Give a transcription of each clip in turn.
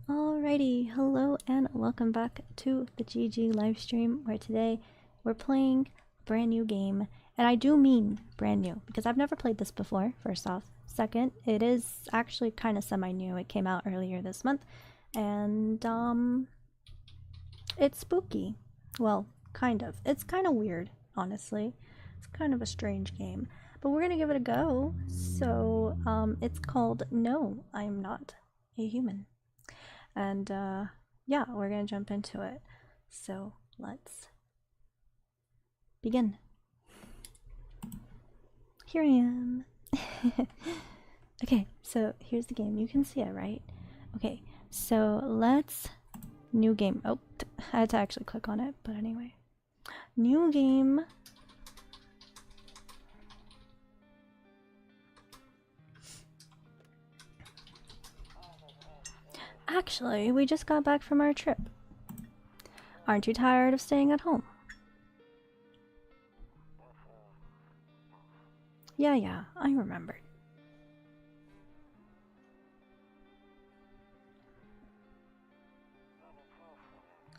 Alrighty, hello and welcome back to the GG livestream, where today we're playing a brand new game. And I do mean brand new, because I've never played this before, first off. Second, it is actually kind of semi-new. It came out earlier this month. And, it's spooky. Well, kind of. It's kind of weird, honestly. It's kind of a strange game. But we're gonna give it a go. So, it's called No, I'm Not a Human. And yeah, we're gonna jump into it. So let's begin. Here I am. Okay, so here's the game. You can see it, right? Okay, so let's new game. Oh, I had to actually click on it, but anyway. New game. Actually, we just got back from our trip. Aren't you tired of staying at home? Yeah, I remembered.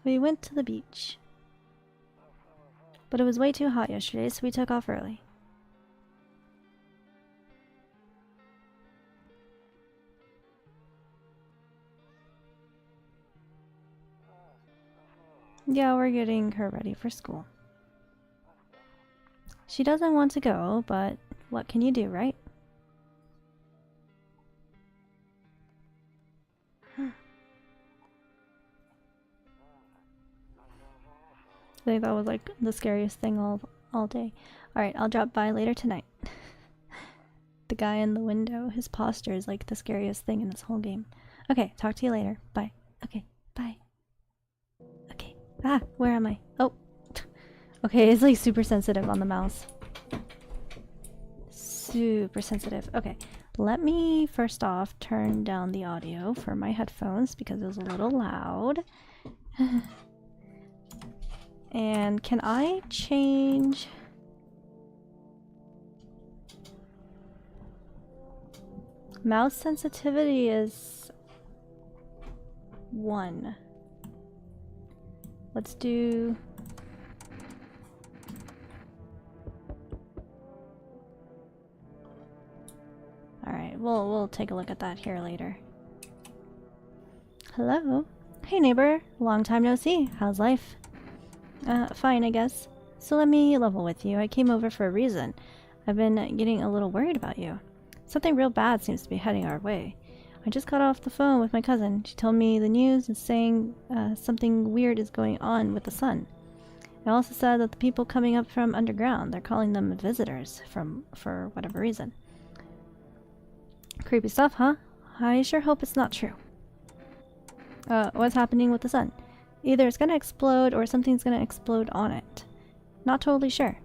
We went to the beach. But it was way too hot yesterday, so we took off early. Yeah, we're getting her ready for school. She doesn't want to go, but what can you do, right? I think that was like the scariest thing all day. Alright, I'll drop by later tonight. The guy in the window, his posture is like the scariest thing in this whole game. Okay, talk to you later. Bye. Okay, bye. Okay. Ah, where am I? Oh. Okay, it's like super sensitive on the mouse. Super sensitive. Okay, let me first off turn down the audio for my headphones because it was a little loud. And can I change? Mouse sensitivity is 1. Let's do... Alright, we'll take a look at that here later. Hello? Hey neighbor, long time no see. How's life? Fine, I guess. So let me level with you. I came over for a reason. I've been getting a little worried about you. Something real bad seems to be heading our way. I just got off the phone with my cousin. She told me the news is saying something weird is going on with the sun. It also said that the people coming up from underground, they're calling them visitors for whatever reason. Creepy stuff, huh? I sure hope it's not true. What's happening with the sun? Either it's gonna explode or something's gonna explode on it. Not totally sure.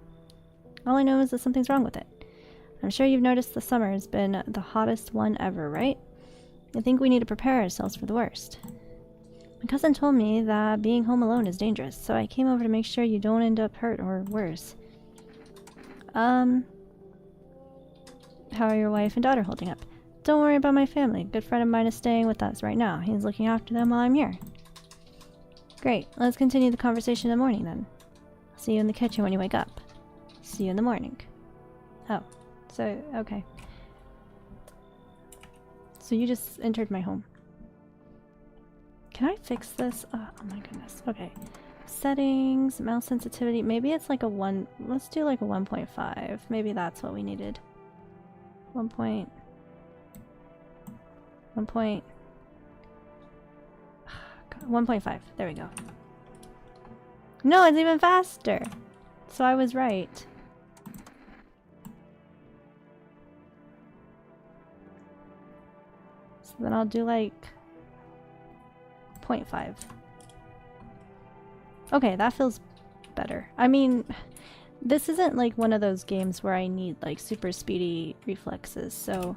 All I know is that something's wrong with it. I'm sure you've noticed the summer has been the hottest one ever, right? I think we need to prepare ourselves for the worst. My cousin told me that being home alone is dangerous, so I came over to make sure you don't end up hurt or worse. How are your wife and daughter holding up? Don't worry about my family. A good friend of mine is staying with us right now. He's looking after them while I'm here. Great. Let's continue the conversation in the morning then. I'll see you in the kitchen when you wake up. See you in the morning. Oh. So, okay. So you just entered my home. Can I fix this? Oh my goodness. Okay. Settings, mouse sensitivity. Maybe it's like a 1. Let's do like a 1.5. Maybe that's what we needed. 1.5. There we go. No, it's even faster. So I was right. So then I'll do like 0.5. Okay, that feels better. I mean, this isn't like one of those games where I need like super speedy reflexes, so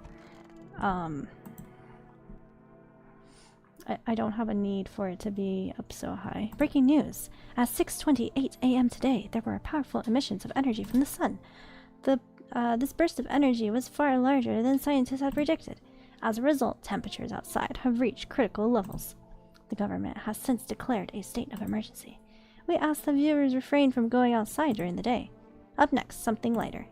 I don't have a need for it to be up so high. Breaking news! At 6:28 a.m. today, there were powerful emissions of energy from the sun. This burst of energy was far larger than scientists had predicted. As a result, temperatures outside have reached critical levels. The government has since declared a state of emergency. We ask the viewers refrain from going outside during the day. Up next, something lighter.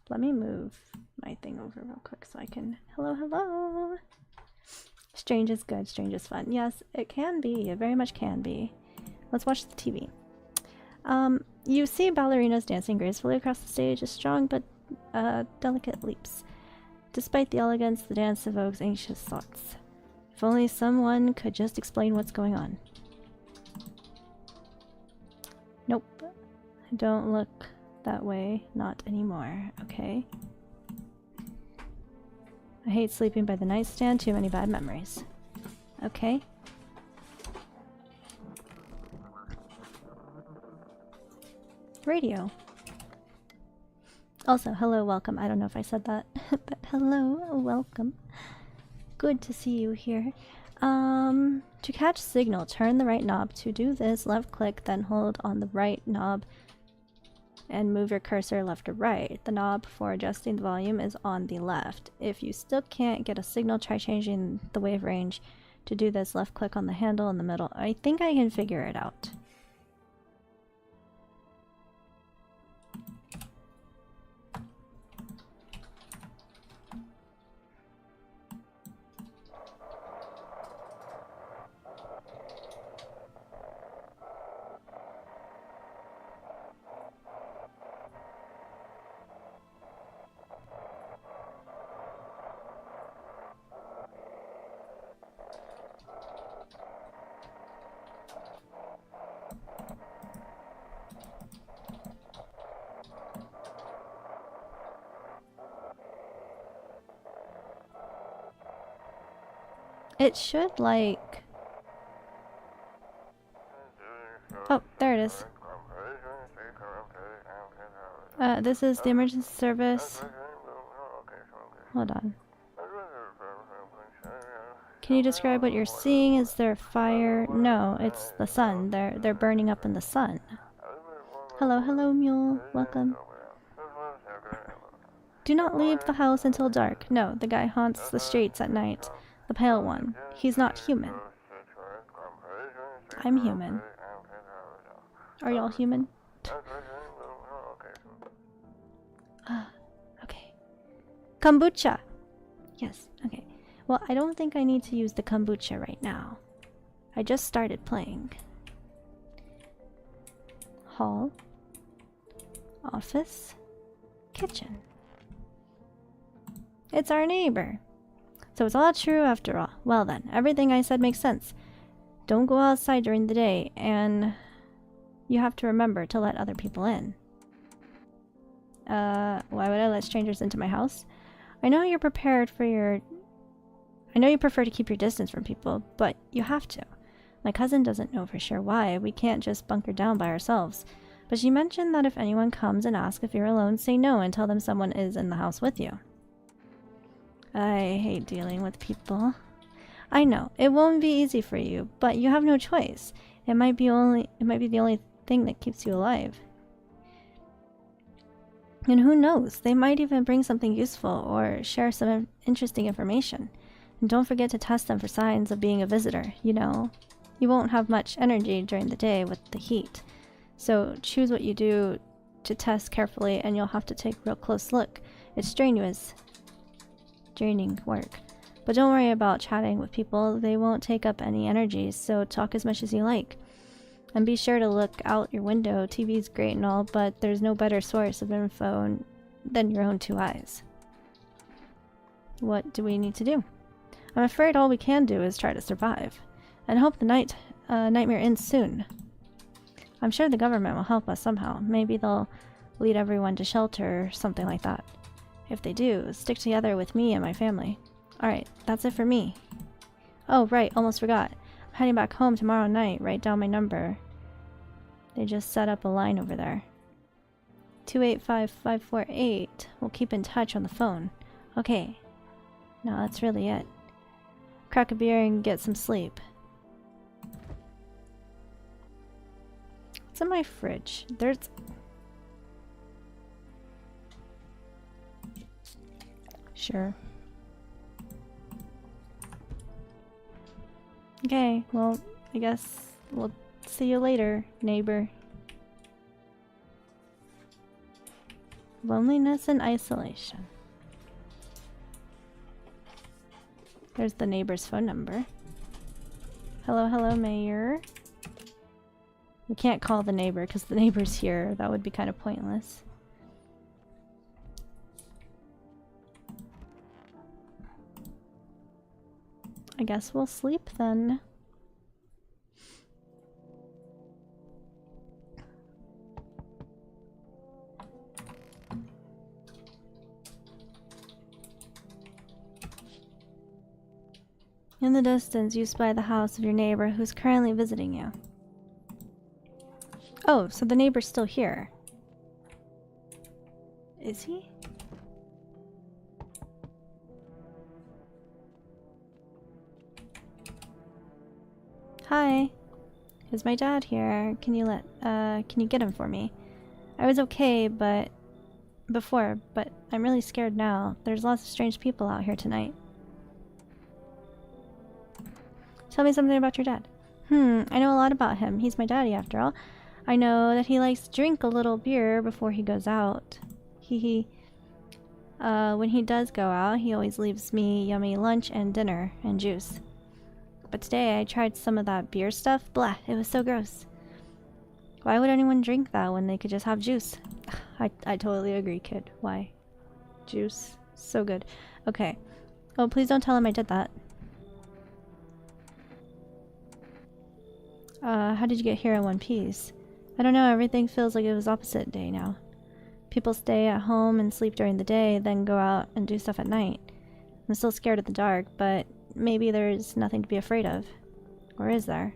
Let me move my thing over real quick so I can... Hello, hello! Strange is good, strange is fun. Yes, it can be. It very much can be. Let's watch the TV. You see ballerinas dancing gracefully across the stage with strong but delicate leaps. Despite the elegance, the dance evokes anxious thoughts. If only someone could just explain what's going on. Nope. Don't look that way. Not anymore. Okay. I hate sleeping by the nightstand. Too many bad memories. Okay. Radio. Also, hello, welcome. I don't know if I said that, but hello, welcome. Good to see you here. To catch signal, turn the right knob. To do this, left click, then hold on the right knob and move your cursor left or right. The knob for adjusting the volume is on the left. If you still can't get a signal, try changing the wave range. To do this, left click on the handle in the middle. I think I can figure it out. It should, like... Oh, there it is. This is the emergency service. Hold on. Can you describe what you're seeing? Is there a fire? No, it's the sun. They're burning up in the sun. Hello, hello, mule. Welcome. Do not leave the house until dark. No, the guy haunts the streets at night. The pale one. He's not human. I'm human. Are y'all human? Okay. Kombucha! Yes, okay. Well, I don't think I need to use the kombucha right now. I just started playing. Hall. Office. Kitchen. It's our neighbor. So it's all true after all. Well then, everything I said makes sense. Don't go outside during the day, and you have to remember to let other people in. Why would I let strangers into my house? I know you prefer to keep your distance from people, but you have to. My cousin doesn't know for sure why. We can't just bunker down by ourselves. But she mentioned that if anyone comes and asks if you're alone, say no and tell them someone is in the house with you. I hate dealing with people. I know, it won't be easy for you, but you have no choice. It might be the only thing that keeps you alive. And who knows, they might even bring something useful or share some interesting information. And don't forget to test them for signs of being a visitor, you know. You won't have much energy during the day with the heat. So choose what you do to test carefully, and you'll have to take a real close look. It's strenuous. Draining work. But don't worry about chatting with people. They won't take up any energy, so talk as much as you like. And be sure to look out your window. TV's great and all, but there's no better source of info than your own two eyes. What do we need to do? I'm afraid all we can do is try to survive. And hope the nightmare ends soon. I'm sure the government will help us somehow. Maybe they'll lead everyone to shelter or something like that. If they do, stick together with me and my family. Alright, that's it for me. Oh, right, almost forgot. I'm heading back home tomorrow night. Write down my number. They just set up a line over there. 285548. We'll keep in touch on the phone. Okay. No, that's really it. Crack a beer and get some sleep. What's in my fridge? There's... Sure. Okay, well, I guess we'll see you later, neighbor. Loneliness and isolation. There's the neighbor's phone number. Hello, hello, Mayor. We can't call the neighbor because the neighbor's here. That would be kind of pointless. I guess we'll sleep then. In the distance, you spy the house of your neighbor who's currently visiting you. Oh, so the neighbor's still here. Is he? Hi. Is my dad here? Can you get him for me? I was okay, but I'm really scared now. There's lots of strange people out here tonight. Tell me something about your dad. I know a lot about him. He's my daddy after all. I know that he likes to drink a little beer before he goes out. When he does go out, he always leaves me yummy lunch and dinner and juice. But today I tried some of that beer stuff. Blah, it was so gross. Why would anyone drink that when they could just have juice? I totally agree, kid. Why? Juice? So good. Okay. Oh, please don't tell him I did that. How did you get here in one piece? I don't know, everything feels like it was opposite day now. People stay at home and sleep during the day, then go out and do stuff at night. I'm still scared of the dark, but maybe there's nothing to be afraid of. Or is there?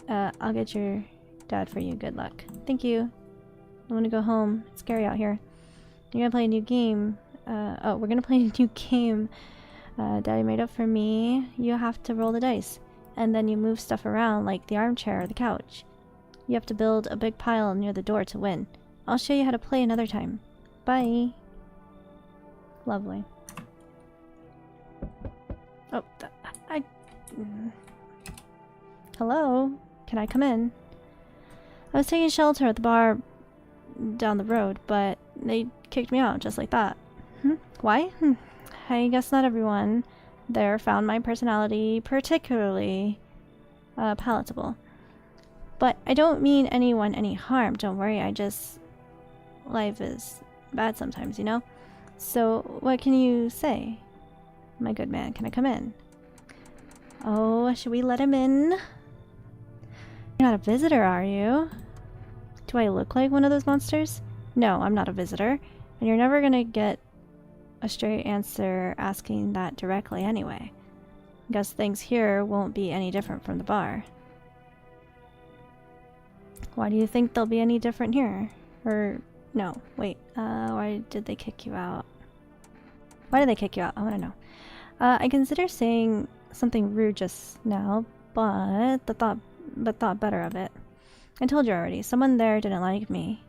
I'll get your dad for you. Good luck. Thank you. I want to go home. It's scary out here. You're gonna play a new game. Oh, we're gonna play a new game. Daddy made up for me. You have to roll the dice. And then you move stuff around like the armchair or the couch. You have to build a big pile near the door to win. I'll show you how to play another time. Bye. Lovely. Oh, Hello? Can I come in? I was taking shelter at the bar down the road, but they kicked me out just like that. Why? I guess not everyone there found my personality particularly palatable. But I don't mean anyone any harm, don't worry, life is bad sometimes, you know? So, what can you say? My good man, can I come in? Oh, should we let him in? You're not a visitor, are you? Do I look like one of those monsters? No, I'm not a visitor. And you're never gonna get a straight answer asking that directly anyway. Guess things here won't be any different from the bar. Why do you think they'll be any different here? Or, no, wait, why did they kick you out? Why did they kick you out? I want to know. I consider saying something rude just now, but thought better of it. I told you already, someone there didn't like me.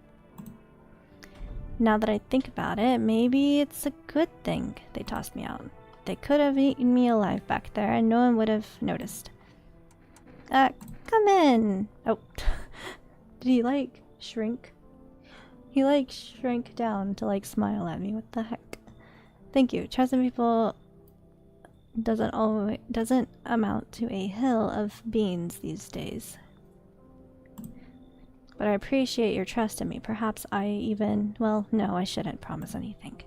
Now that I think about it, maybe it's a good thing they tossed me out. They could have eaten me alive back there and no one would have noticed. Come in! Oh, did he like shrink? He like shrank down to like smile at me, what the heck? Thank you. Trusting people doesn't amount to a hill of beans these days. But I appreciate your trust in me. Perhaps well, no, I shouldn't promise anything.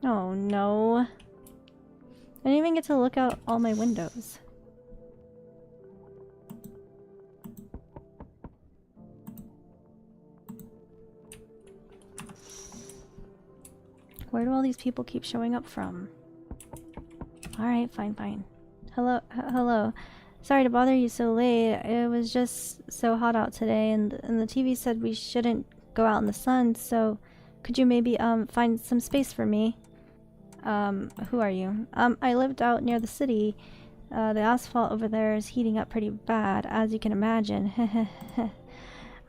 Oh no. I didn't even get to look out all my windows. Where do all these people keep showing up from? Alright, fine. Hello. Sorry to bother you so late. It was just so hot out today and the TV said we shouldn't go out in the sun, so could you maybe find some space for me? Who are you? I lived out near the city. The asphalt over there is heating up pretty bad, as you can imagine.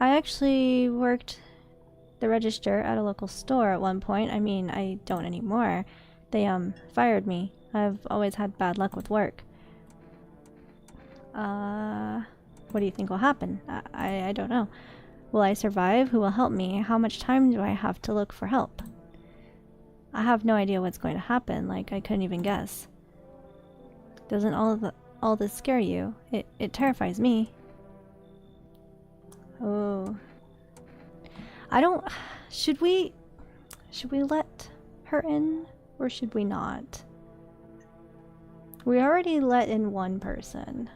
I actually worked the register at a local store at one point. I mean, I don't anymore. They, fired me. I've always had bad luck with work. What do you think will happen? I don't know. Will I survive? Who will help me? How much time do I have to look for help? I have no idea what's going to happen, like I couldn't even guess. Doesn't all this scare you? It terrifies me. Oh. I don't... Should we let her in? Or should we not? We already let in one person.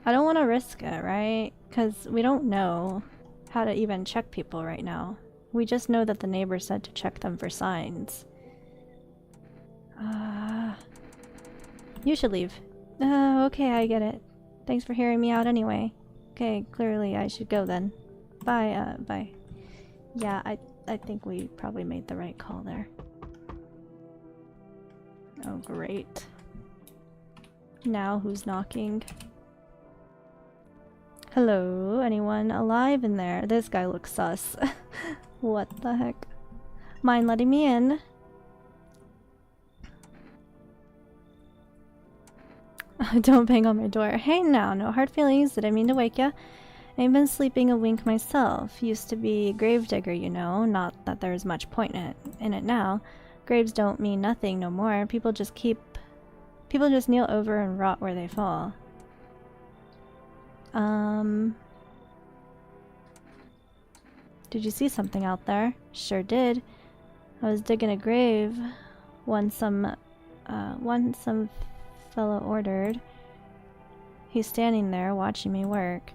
I don't want to risk it, right? Because we don't know how to even check people right now. We just know that the neighbor said to check them for signs. You should leave. Okay, I get it. Thanks for hearing me out anyway. Okay, clearly I should go then. Bye, bye. Yeah, I think we probably made the right call there. Oh, great. Now who's knocking? Hello? Anyone alive in there? This guy looks sus. What the heck? Mind letting me in? Don't bang on my door. Hey now, no hard feelings. Did I mean to wake ya? I've been sleeping a wink myself. Used to be gravedigger, you know. Not that there's much point in it now. Graves don't mean nothing no more. People just kneel over and rot where they fall. Did you see something out there? Sure did. I was digging a grave one some fellow ordered. He's standing there watching me work.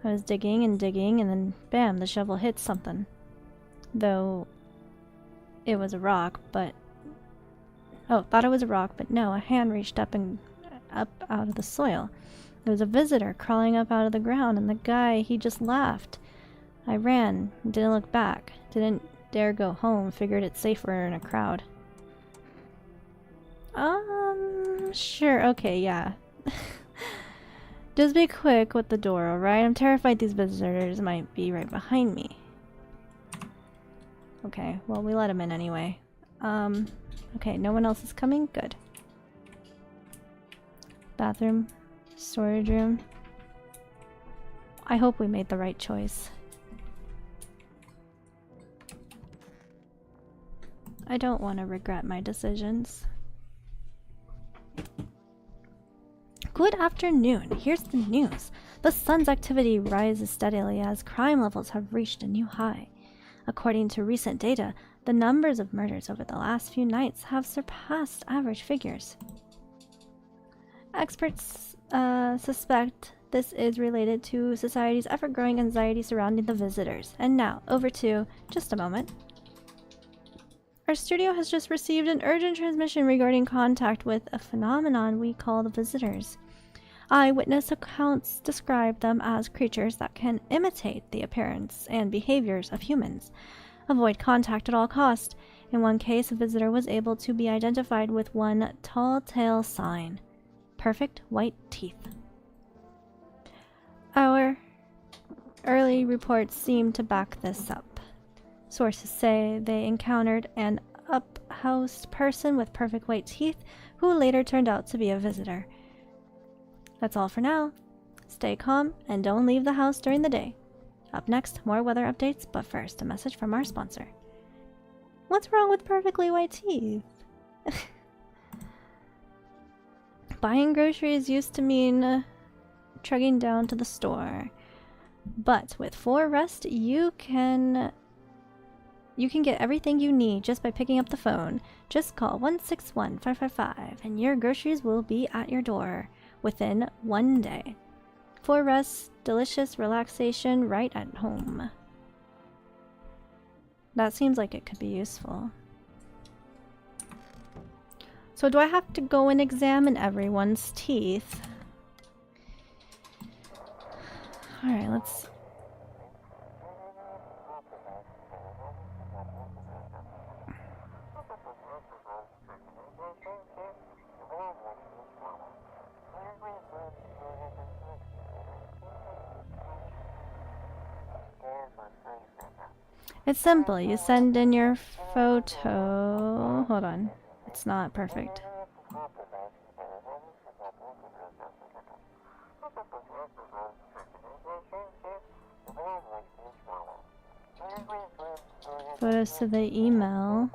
I was digging and digging, and then bam, the shovel hit something. Though it was a rock, but thought it was a rock, but no, a hand reached up out of the soil. There was a visitor crawling up out of the ground, and the guy, he just laughed. I ran, didn't look back, didn't dare go home, figured it's safer in a crowd. Sure, okay, yeah. Just be quick with the door, alright? I'm terrified these visitors might be right behind me. Okay, well, we let him in anyway. Okay, no one else is coming? Good. Bathroom. Storage room. I hope we made the right choice. I don't want to regret my decisions. Good afternoon. Here's the news. The sun's activity rises steadily as crime levels have reached a new high. According to recent data, the numbers of murders over the last few nights have surpassed average figures. Experts suspect this is related to society's ever-growing anxiety surrounding the visitors. And now, over to just a moment. Our studio has just received an urgent transmission regarding contact with a phenomenon we call the visitors. Eyewitness accounts describe them as creatures that can imitate the appearance and behaviors of humans. Avoid contact at all costs. In one case, a visitor was able to be identified with one tall tale sign. Perfect white teeth. Our early reports seem to back this up. Sources say they encountered an uphoused person with perfect white teeth who later turned out to be a visitor. That's all for now. Stay calm and don't leave the house during the day. Up next, more weather updates, but first, a message from our sponsor. What's wrong with perfectly white teeth? Buying groceries used to mean trugging down to the store. But with 4Rest, you can get everything you need just by picking up the phone. Just call 161-555 and your groceries will be at your door within one day. 4Rest, delicious relaxation right at home. That seems like it could be useful. So do I have to go and examine everyone's teeth? Alright, let's... It's simple. You send in your photo. Hold on. It's not perfect. Photos to the email.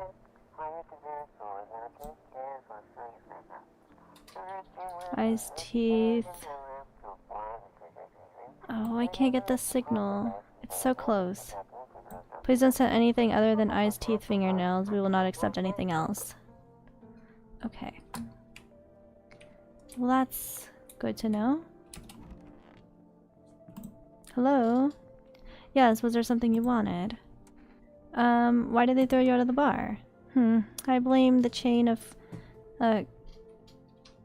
Eyes, teeth. Oh, I can't get the signal. It's so close. Please don't send anything other than eyes, teeth, fingernails. We will not accept anything else. Okay. Well, that's good to know. Hello? Yes, was there something you wanted? Why did they throw you out of the bar? I blame the chain of,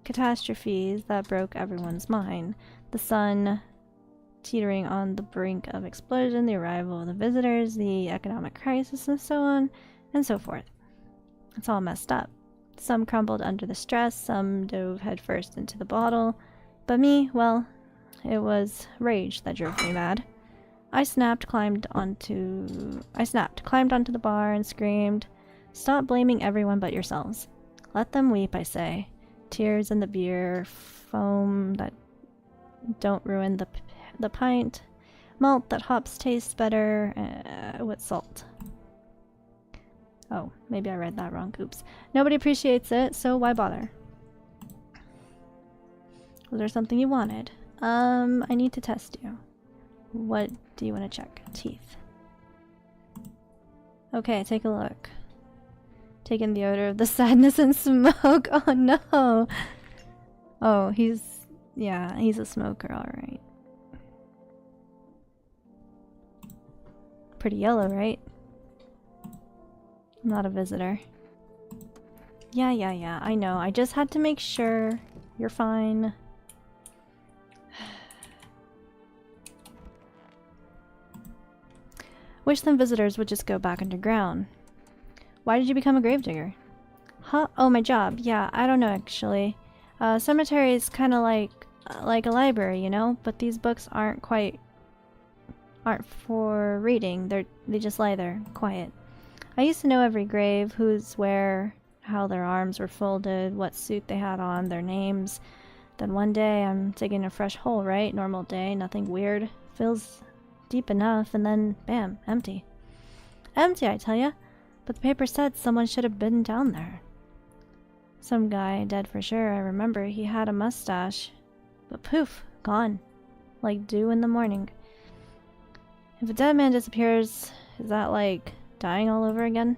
catastrophes that broke everyone's mind. The sun teetering on the brink of explosion, the arrival of the visitors, the economic crisis, and so on and so forth. It's all messed up. Some crumbled under the stress, some dove headfirst into the bottle, but me, well, it was rage that drove me mad. I snapped, climbed onto the bar and screamed, "Stop blaming everyone but yourselves. Let them weep, I say. Tears in the beer, foam that don't ruin the pint, malt that hops taste better with salt." Oh, maybe I read that wrong. Oops. Nobody appreciates it, so why bother? Was there something you wanted? I need to test you. What do you want to check? Teeth. Okay, take a look. Taking the odor of the sadness and smoke. Oh no! Oh, he's a smoker, alright. Pretty yellow, right? I'm not a visitor. Yeah, I know. I just had to make sure. You're fine. Wish them visitors would just go back underground. Why did you become a gravedigger? Huh? Oh, my job. Yeah, I don't know actually. Cemetery is kind of like a library, you know? But these books aren't for reading. They just lie there, quiet. I used to know every grave, who's where, how their arms were folded, what suit they had on, their names. Then one day I'm digging a fresh hole, right? Normal day, nothing weird. Feels deep enough, and then bam, empty. Empty, I tell ya. But the paper said someone should have been down there. Some guy, dead for sure, I remember. He had a mustache. But poof, gone. Like dew in the morning. If a dead man disappears, is that like dying all over again?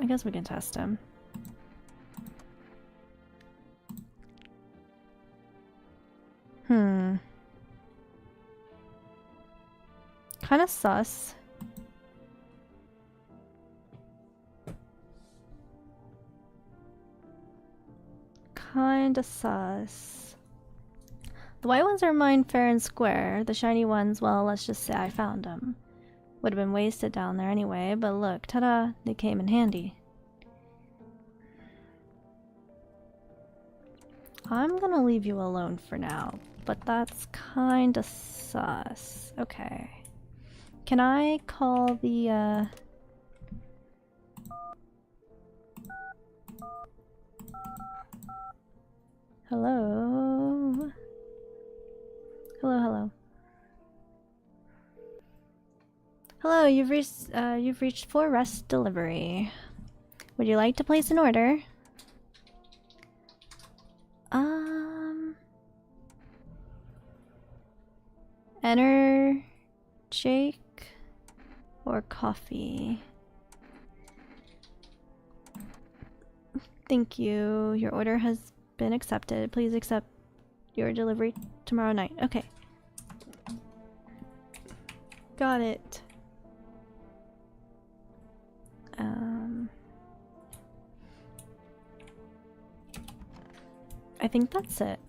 I guess we can test him. Kinda sus. Kinda sus. The white ones are mine fair and square. The shiny ones, well, let's just say I found them. Would have been wasted down there anyway, but look, ta-da, they came in handy. I'm gonna leave you alone for now, but that's kinda sus. Okay. Can I call the, Hello? Hello. Hello, you've reached for rest delivery. Would you like to place an order? Enter shake or coffee? Thank you. Your order has been accepted. Please accept your delivery tomorrow night. Okay. Got it. I think that's it.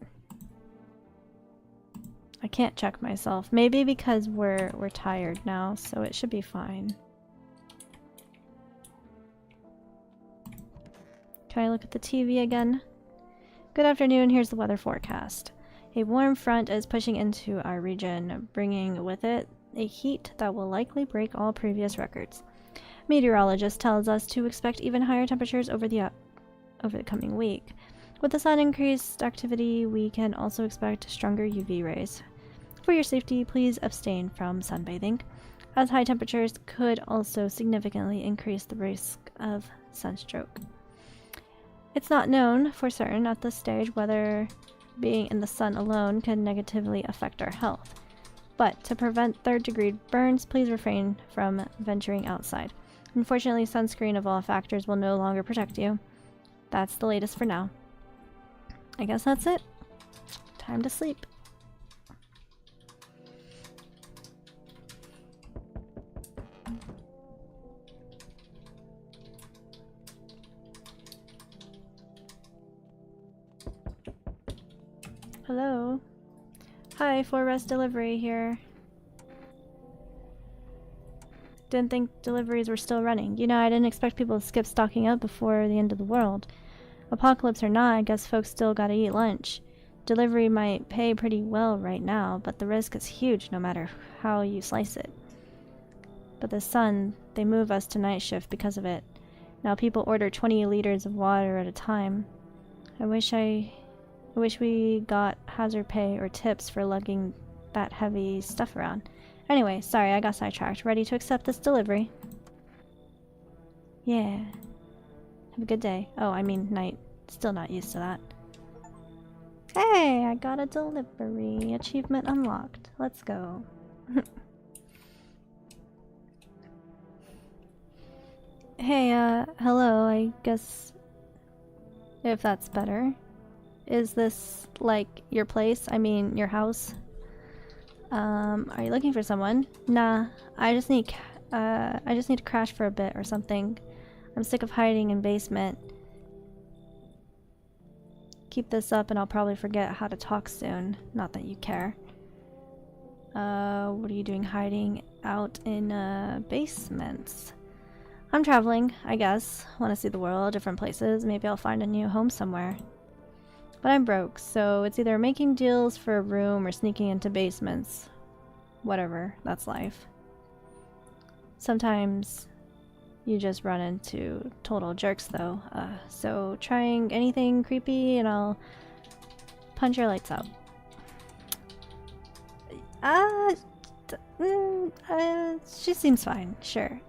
I can't check myself. Maybe because we're tired now, so it should be fine. Can I look at the TV again? Good afternoon, here's the weather forecast. A warm front is pushing into our region, bringing with it a heat that will likely break all previous records. Meteorologist tells us to expect even higher temperatures over the coming week. With the sun increased activity, we can also expect stronger UV rays. For your safety, please abstain from sunbathing, as high temperatures could also significantly increase the risk of sunstroke. It's not known for certain at this stage whether being in the sun alone can negatively affect our health, but to prevent third-degree burns, please refrain from venturing outside. Unfortunately, sunscreen of all factors will no longer protect you. That's the latest for now. I guess that's it. Time to sleep. Hello. Hi, 4-rest delivery here. Didn't think deliveries were still running. You know, I didn't expect people to skip stocking up before the end of the world. Apocalypse or not, I guess folks still gotta eat lunch. Delivery might pay pretty well right now, but the risk is huge no matter how you slice it. But the sun, they move us to night shift because of it. Now people order 20 liters of water at a time. I wish we got hazard pay or tips for lugging that heavy stuff around. Anyway, sorry, I got sidetracked. Ready to accept this delivery? Yeah. Have a good day. Oh, I mean night. Still not used to that. Hey, I got a delivery. Achievement unlocked. Let's go. Hey, hello, I guess if that's better. Is this, like, your place? I mean, your house? Are you looking for someone? Nah, I just need to crash for a bit or something. I'm sick of hiding in basement. Keep this up and I'll probably forget how to talk soon. Not that you care. What are you doing hiding out in, basements? I'm traveling, I guess. Want to see the world, different places. Maybe I'll find a new home somewhere. But I'm broke, so it's either making deals for a room or sneaking into basements. Whatever, that's life. Sometimes you just run into total jerks though. So trying anything creepy and I'll punch your lights out. She seems fine, sure.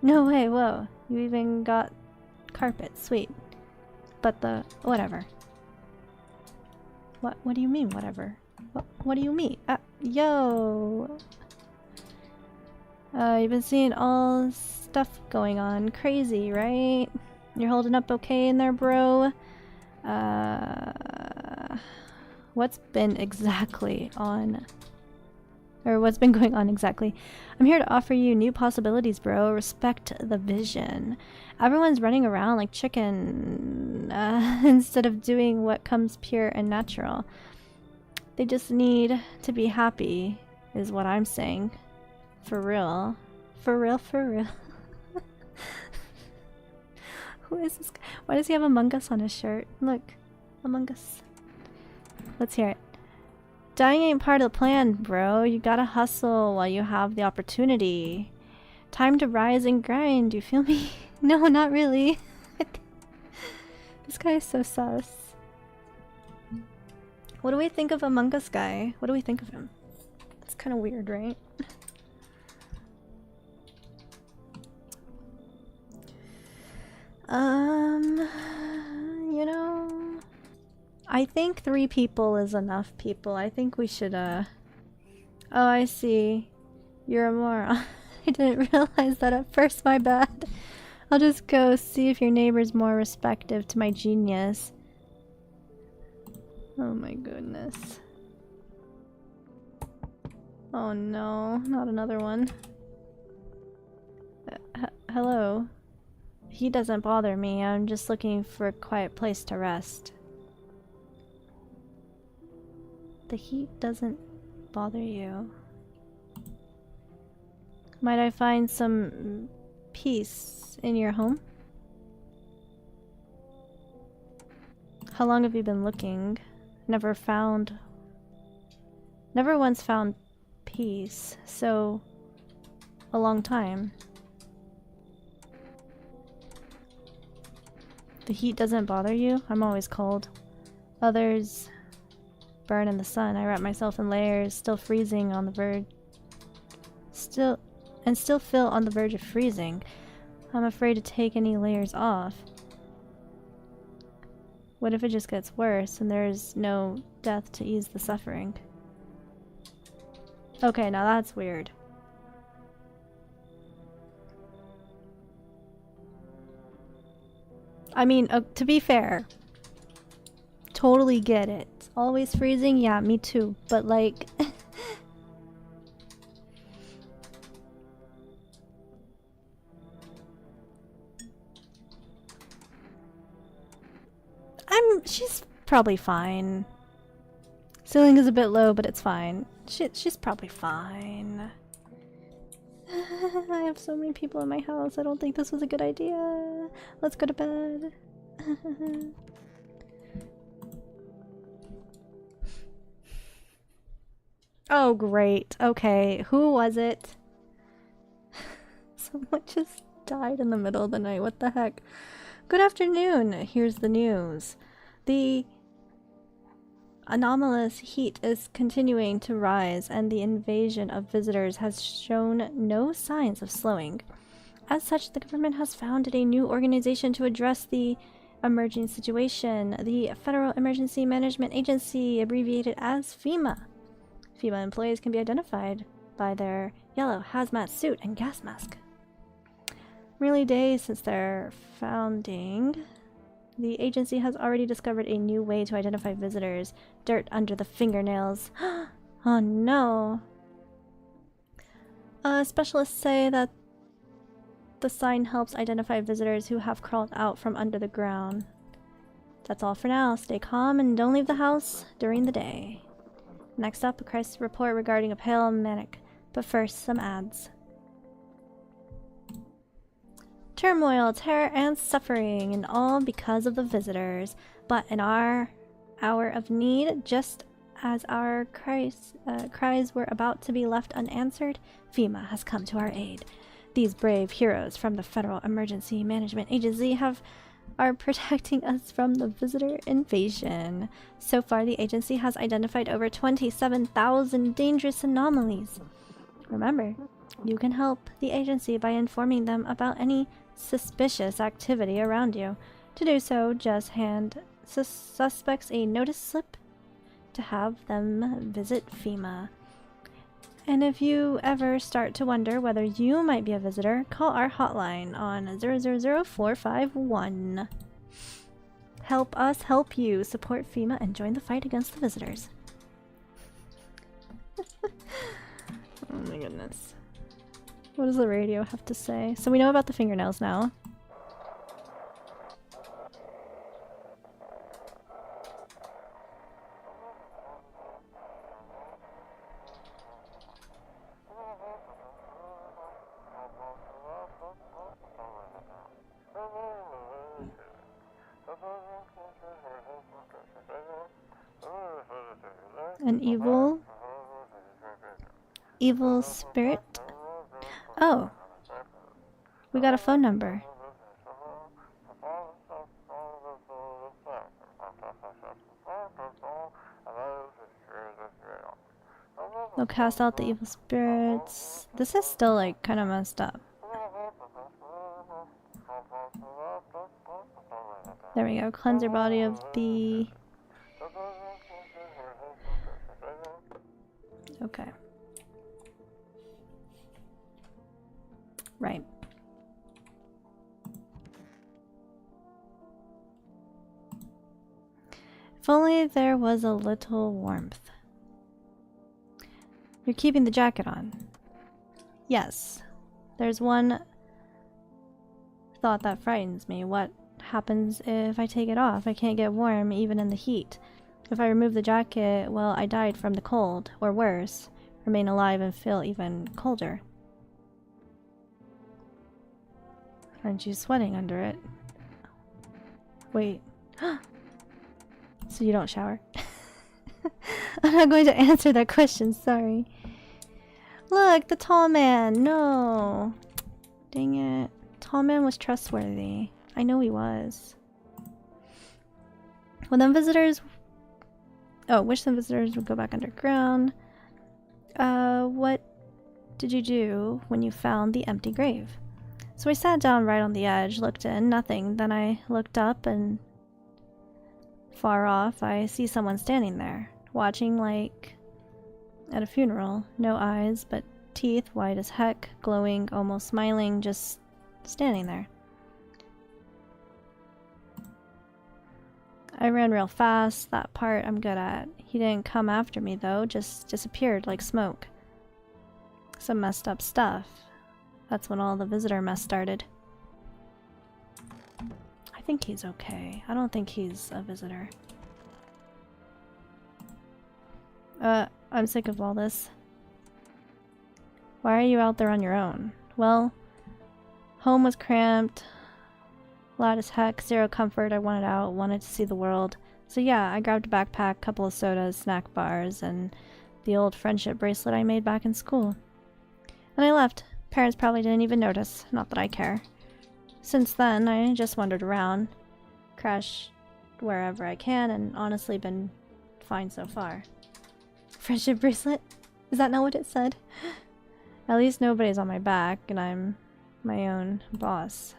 No way, whoa. You even got carpet, sweet. But whatever. What do you mean, whatever? What do you mean? Yo! You've been seeing all stuff going on. Crazy, right? You're holding up okay in there, bro? What's been going on exactly? I'm here to offer you new possibilities, bro. Respect the vision. Everyone's running around like chicken instead of doing what comes pure and natural. They just need to be happy, is what I'm saying. For real. For real, for real. Who is this guy? Why does he have Among Us on his shirt? Look. Among Us. Let's hear it. Dying ain't part of the plan, bro. You gotta hustle while you have the opportunity. Time to rise and grind, you feel me? No, not really. This guy is so sus. What do we think of Among Us guy? What do we think of him? It's kind of weird, right? You know, I think 3 people is enough people. I think we should, Oh, I see. You're a moron. I didn't realize that at first, my bad. I'll just go see if your neighbor's more respective to my genius. Oh my goodness. Oh no, not another one. Hello. He doesn't bother me. I'm just looking for a quiet place to rest. The heat doesn't bother you. Might I find some peace in your home? How long have you been looking? Never found Never once found peace, so a long time. The heat doesn't bother you? I'm always cold. Others burn in the sun. I wrap myself in layers, still freezing on the verge. Still feel on the verge of freezing. I'm afraid to take any layers off. What if it just gets worse and there's no death to ease the suffering? Okay, now that's weird. I mean, to be fair, totally get it. Always freezing? Yeah, me too. But like... she's probably fine. Ceiling is a bit low, but it's fine. She's probably fine. I have so many people in my house. I don't think this was a good idea. Let's go to bed. Oh, great. Okay, who was it? Someone just died in the middle of the night. What the heck? Good afternoon. Here's the news. The anomalous heat is continuing to rise, and the invasion of visitors has shown no signs of slowing. As such, the government has founded a new organization to address the emerging situation, the Federal Emergency Management Agency, abbreviated as FEMA. FEMA employees can be identified by their yellow hazmat suit and gas mask. Merely days since their founding, the agency has already discovered a new way to identify visitors. Dirt under the fingernails. Oh no. Specialists say that the sign helps identify visitors who have crawled out from under the ground. That's all for now. Stay calm and don't leave the house during the day. Next up, a crisis report regarding a pale manic. But first, some ads. Turmoil, terror, and suffering, and all because of the visitors. But in our hour of need, just as our cries were about to be left unanswered, FEMA has come to our aid. These brave heroes from the Federal Emergency Management Agency are protecting us from the visitor invasion. So far, the agency has identified over 27,000 dangerous anomalies. Remember, you can help the agency by informing them about any suspicious activity around you. To do so, just hand suspects a notice slip to have them visit FEMA. And if you ever start to wonder whether you might be a visitor, call our hotline on 000451. Help us help you. Support FEMA and join the fight against the visitors. Oh my goodness. What does the radio have to say? So we know about the fingernails now. An evil spirit? Oh, we got a phone number. They'll cast out the evil spirits. This is still like kind of messed up. There we go. Cleanse your body of the... Okay. Right. If only there was a little warmth. You're keeping the jacket on. Yes. There's one thought that frightens me. What happens if I take it off? I can't get warm even in the heat. If I remove the jacket, well, I died from the cold, or worse, remain alive and feel even colder. Aren't you sweating under it? Wait. So you don't shower? I'm not going to answer that question, sorry. Look, the tall man. No. Dang it. Tall man was trustworthy. I know he was. Well, then visitors... Oh, wish some visitors would go back underground. What did you do when you found the empty grave? So I sat down right on the edge, looked in, nothing. Then I looked up and far off I see someone standing there, watching like at a funeral. No eyes, but teeth, white as heck, glowing, almost smiling, just standing there. I ran real fast, that part I'm good at. He didn't come after me though, just disappeared like smoke. Some messed up stuff. That's when all the visitor mess started. I think he's okay. I don't think he's a visitor. I'm sick of all this. Why are you out there on your own? Well, home was cramped. Loud as heck, zero comfort. I wanted out, wanted to see the world. So yeah, I grabbed a backpack, couple of sodas, snack bars, and the old friendship bracelet I made back in school. And I left. Parents probably didn't even notice, not that I care. Since then, I just wandered around, crashed wherever I can, and honestly been fine so far. Friendship bracelet? Is that not what it said? At least nobody's on my back, and I'm my own boss.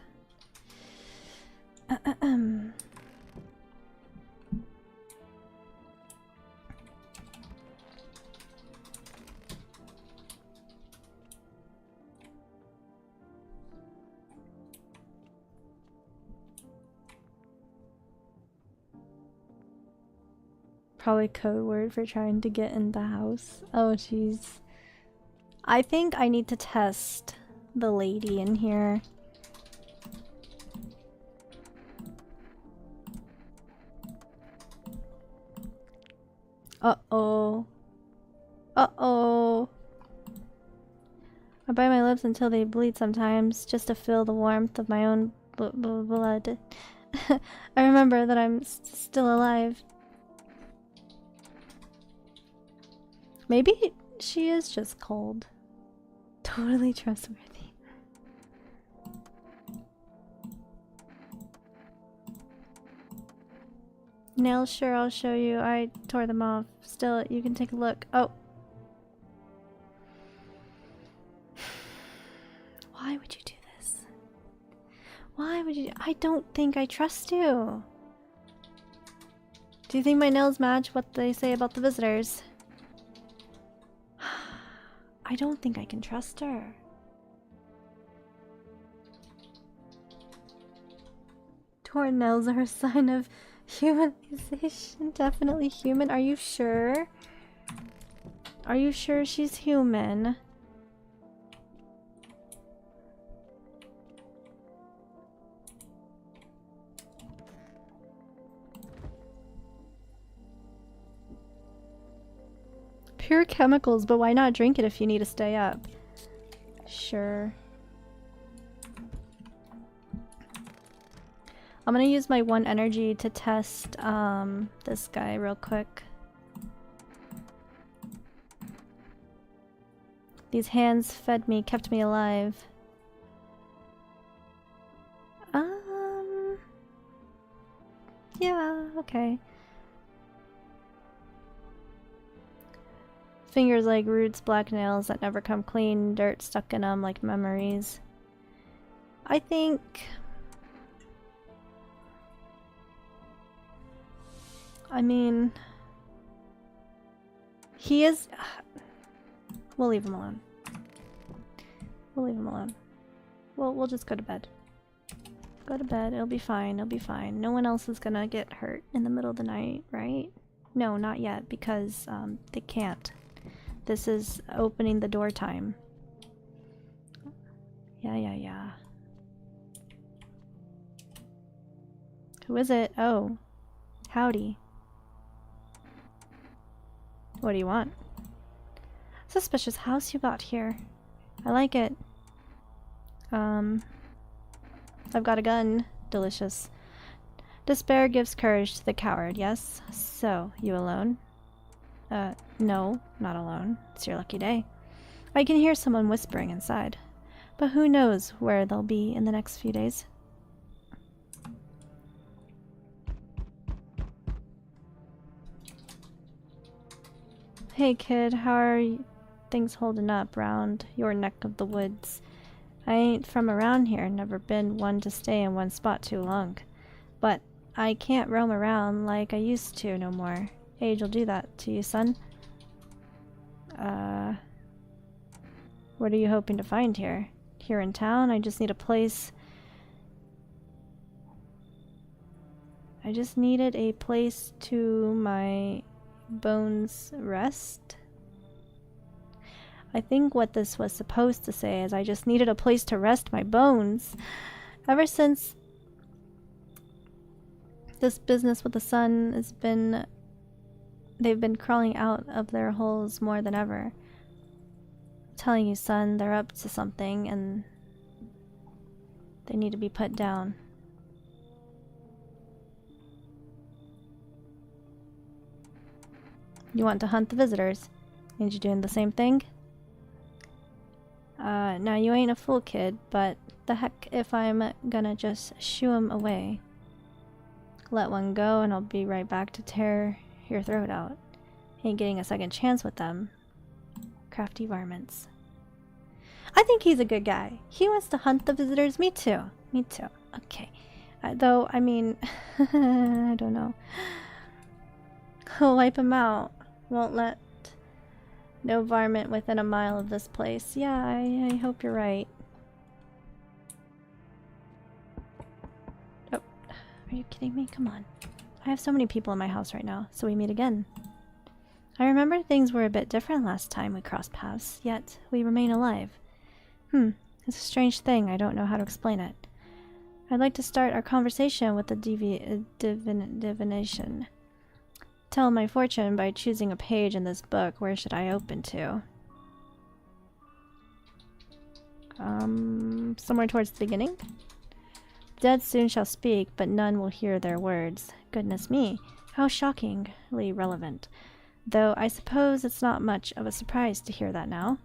Probably code word for trying to get in the house. Oh jeez. I think I need to test the lady in here. Uh-oh. Uh-oh. I bite my lips until they bleed sometimes, just to feel the warmth of my own blood. I remember that I'm still alive. Maybe she is just cold. Totally trustworthy. Nails, sure, I'll show you. I tore them off. Still, you can take a look. Oh. Why would you do this? Why would you? I don't think I trust you. Do you think my nails match what they say about the visitors? I don't think I can trust her. Torn nails are a sign of humanization. Definitely human. Are you sure? Are you sure she's human? Pure chemicals, but why not drink it if you need to stay up? Sure. I'm gonna use my one energy to test this guy real quick. These hands fed me, kept me alive. Yeah, okay. Fingers like roots, black nails that never come clean, dirt stuck in them like memories. I think... I mean... He is... We'll leave him alone. We'll leave him alone. We'll just go to bed. Go to bed, it'll be fine, it'll be fine. No one else is gonna get hurt in the middle of the night, right? No, not yet, because they can't. This is opening the door time. Yeah. Who is it? Oh. Howdy. What do you want? Suspicious house you got here. I like it. I've got a gun. Delicious. Despair gives courage to the coward, yes? So, you alone? No, not alone. It's your lucky day. I can hear someone whispering inside, but who knows where they'll be in the next few days. Hey kid, how are things holding up round your neck of the woods? I ain't from around here, never been one to stay in one spot too long. But I can't roam around like I used to no more. Age'll do that to you, son. What are you hoping to find here? Here in town? I just need a place. I just needed a place to my bones rest. I think what this was supposed to say is I just needed a place to rest my bones. Ever since this business with the sun has been... They've been crawling out of their holes more than ever. I'm telling you, son, they're up to something and they need to be put down. You want to hunt the visitors? Ain't you doing the same thing? Now you ain't a fool, kid, but the heck if I'm gonna just shoo 'em away. Let one go and I'll be right back to tear your throat out. Ain't getting a second chance with them. Crafty varmints. I think he's a good guy. He wants to hunt the visitors. Me too. Me too. Okay. Though, I mean, I don't know. I'll wipe him out. Won't let no varmint within a mile of this place. Yeah, I hope you're right. Oh, are you kidding me? Come on. I have so many people in my house right now, so we meet again. I remember things were a bit different last time we crossed paths, yet we remain alive. It's a strange thing. I don't know how to explain it. I'd like to start our conversation with a divination. Tell my fortune by choosing a page in this book. Where should I open to? Somewhere towards the beginning? Dead soon shall speak, but none will hear their words. Goodness me, how shockingly relevant. Though I suppose it's not much of a surprise to hear that now.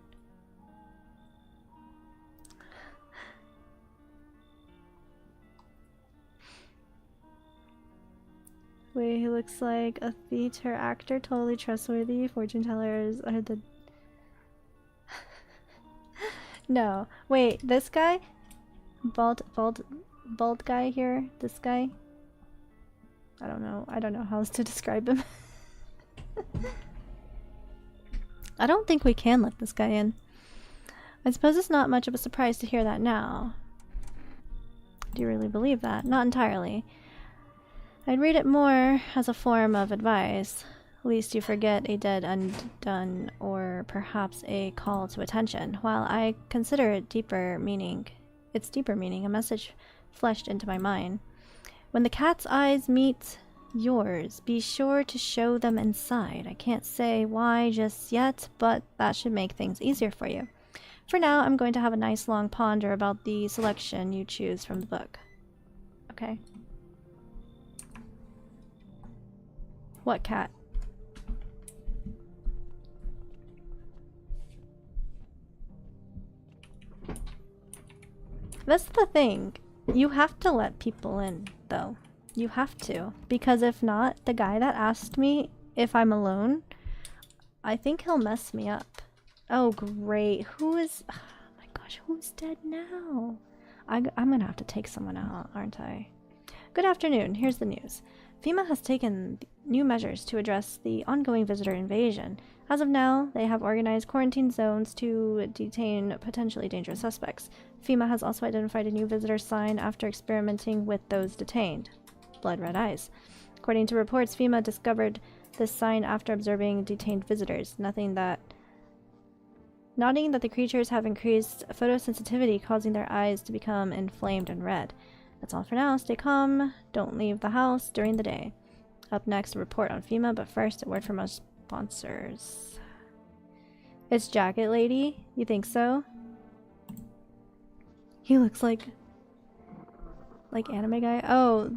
Wait, he looks like a theater actor, totally trustworthy. Fortune tellers are the... No, wait, this guy? Bald guy here? This guy? I don't know how else to describe him. I don't think we can let this guy in. I suppose it's not much of a surprise to hear that now. Do you really believe that? Not entirely. I'd read it more as a form of advice. Lest you forget a dead undone, or perhaps a call to attention. While I consider it deeper meaning, a message fleshed into my mind. When the cat's eyes meet yours, be sure to show them inside. I can't say why just yet, but that should make things easier for you. For now, I'm going to have a nice long ponder about the selection you choose from the book. Okay. What cat? That's the thing. You have to let people in, though. You have to. Because if not, the guy that asked me if I'm alone, I think he'll mess me up. Oh, great. Who is... Oh my gosh, who's dead now? I'm gonna have to take someone out, aren't I? Good afternoon. Here's the news. FEMA has taken new measures to address the ongoing visitor invasion. As of now, they have organized quarantine zones to detain potentially dangerous suspects. FEMA has also identified a new visitor sign after experimenting with those detained. Blood red eyes. According to reports, FEMA discovered this sign after observing detained visitors. Nodding that the creatures have increased photosensitivity, causing their eyes to become inflamed and red. That's all for now. Stay calm. Don't leave the house during the day. Up next, a report on FEMA, but first, a word from our sponsors. It's Jacket Lady? You think so? He looks like anime guy? Oh,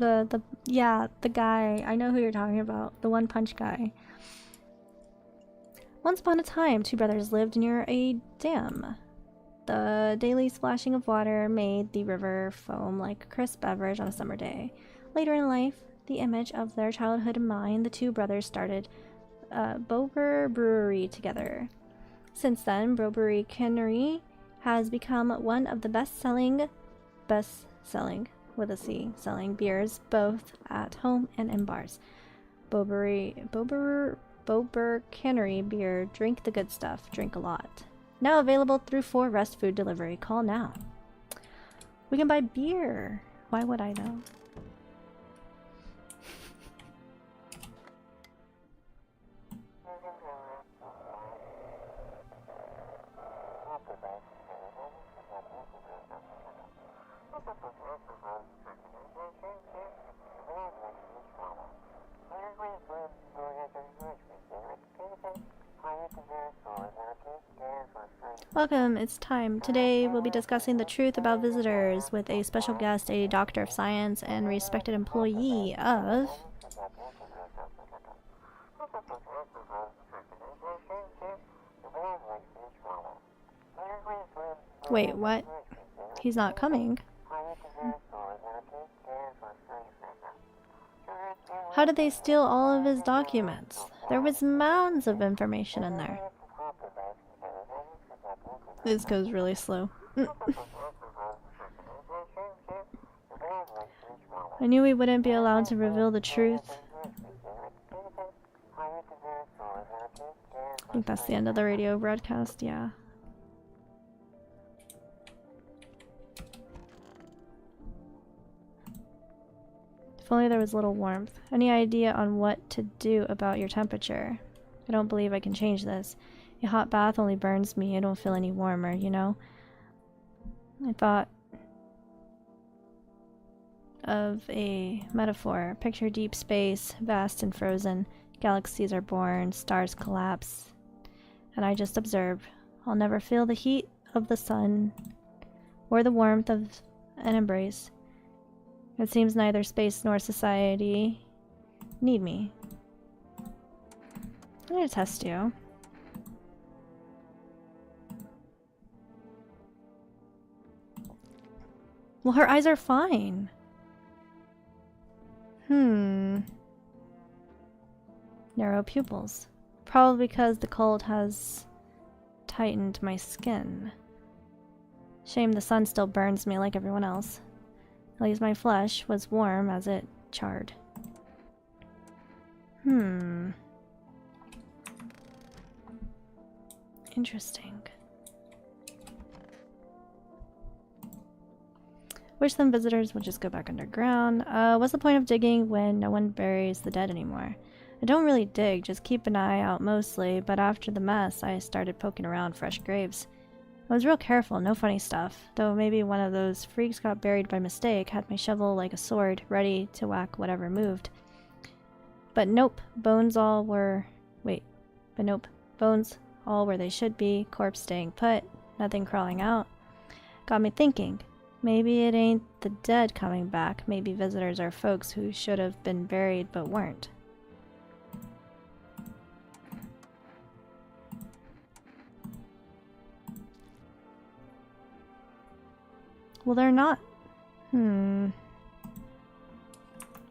yeah, the guy. I know who you're talking about. The One Punch guy. Once upon a time, two brothers lived near a dam. The daily splashing of water made the river foam like a crisp beverage on a summer day. Later in life, the image of their childhood in mind, the two brothers started Bober Brewery together. Since then, Bober Cannery has become one of the best-selling with a C, selling beers both at home and in bars. Bober Cannery beer, drink the good stuff, drink a lot. Now available through 4 Rest Food Delivery. Call now. We can buy beer. Why would I though? Welcome, it's time. Today we'll be discussing the truth about visitors with a special guest, a doctor of science and respected employee of... Wait, what? He's not coming. How did they steal all of his documents? There was mounds of information in there. This goes really slow. I knew we wouldn't be allowed to reveal the truth. I think that's the end of the radio broadcast, yeah. If only there was a little warmth. Any idea on what to do about your temperature? I don't believe I can change this. A hot bath only burns me. I don't feel any warmer, you know? I thought of a metaphor. Picture deep space, vast and frozen. Galaxies are born, stars collapse. And I just observe. I'll never feel the heat of the sun or the warmth of an embrace. It seems neither space nor society need me. I'm gonna test you. Well, her eyes are fine. Narrow pupils. Probably because the cold has tightened my skin. Shame the sun still burns me like everyone else. At least my flesh was warm as it charred. Interesting. Wish some visitors would just go back underground. What's the point of digging when no one buries the dead anymore? I don't really dig, just keep an eye out mostly, but after the mess, I started poking around fresh graves. I was real careful, no funny stuff, though maybe one of those freaks got buried by mistake, had my shovel like a sword, ready to whack whatever moved. But nope, bones all where they should be, corpse staying put, nothing crawling out. Got me thinking. Maybe it ain't the dead coming back. Maybe visitors are folks who should have been buried but weren't. Well, they're not.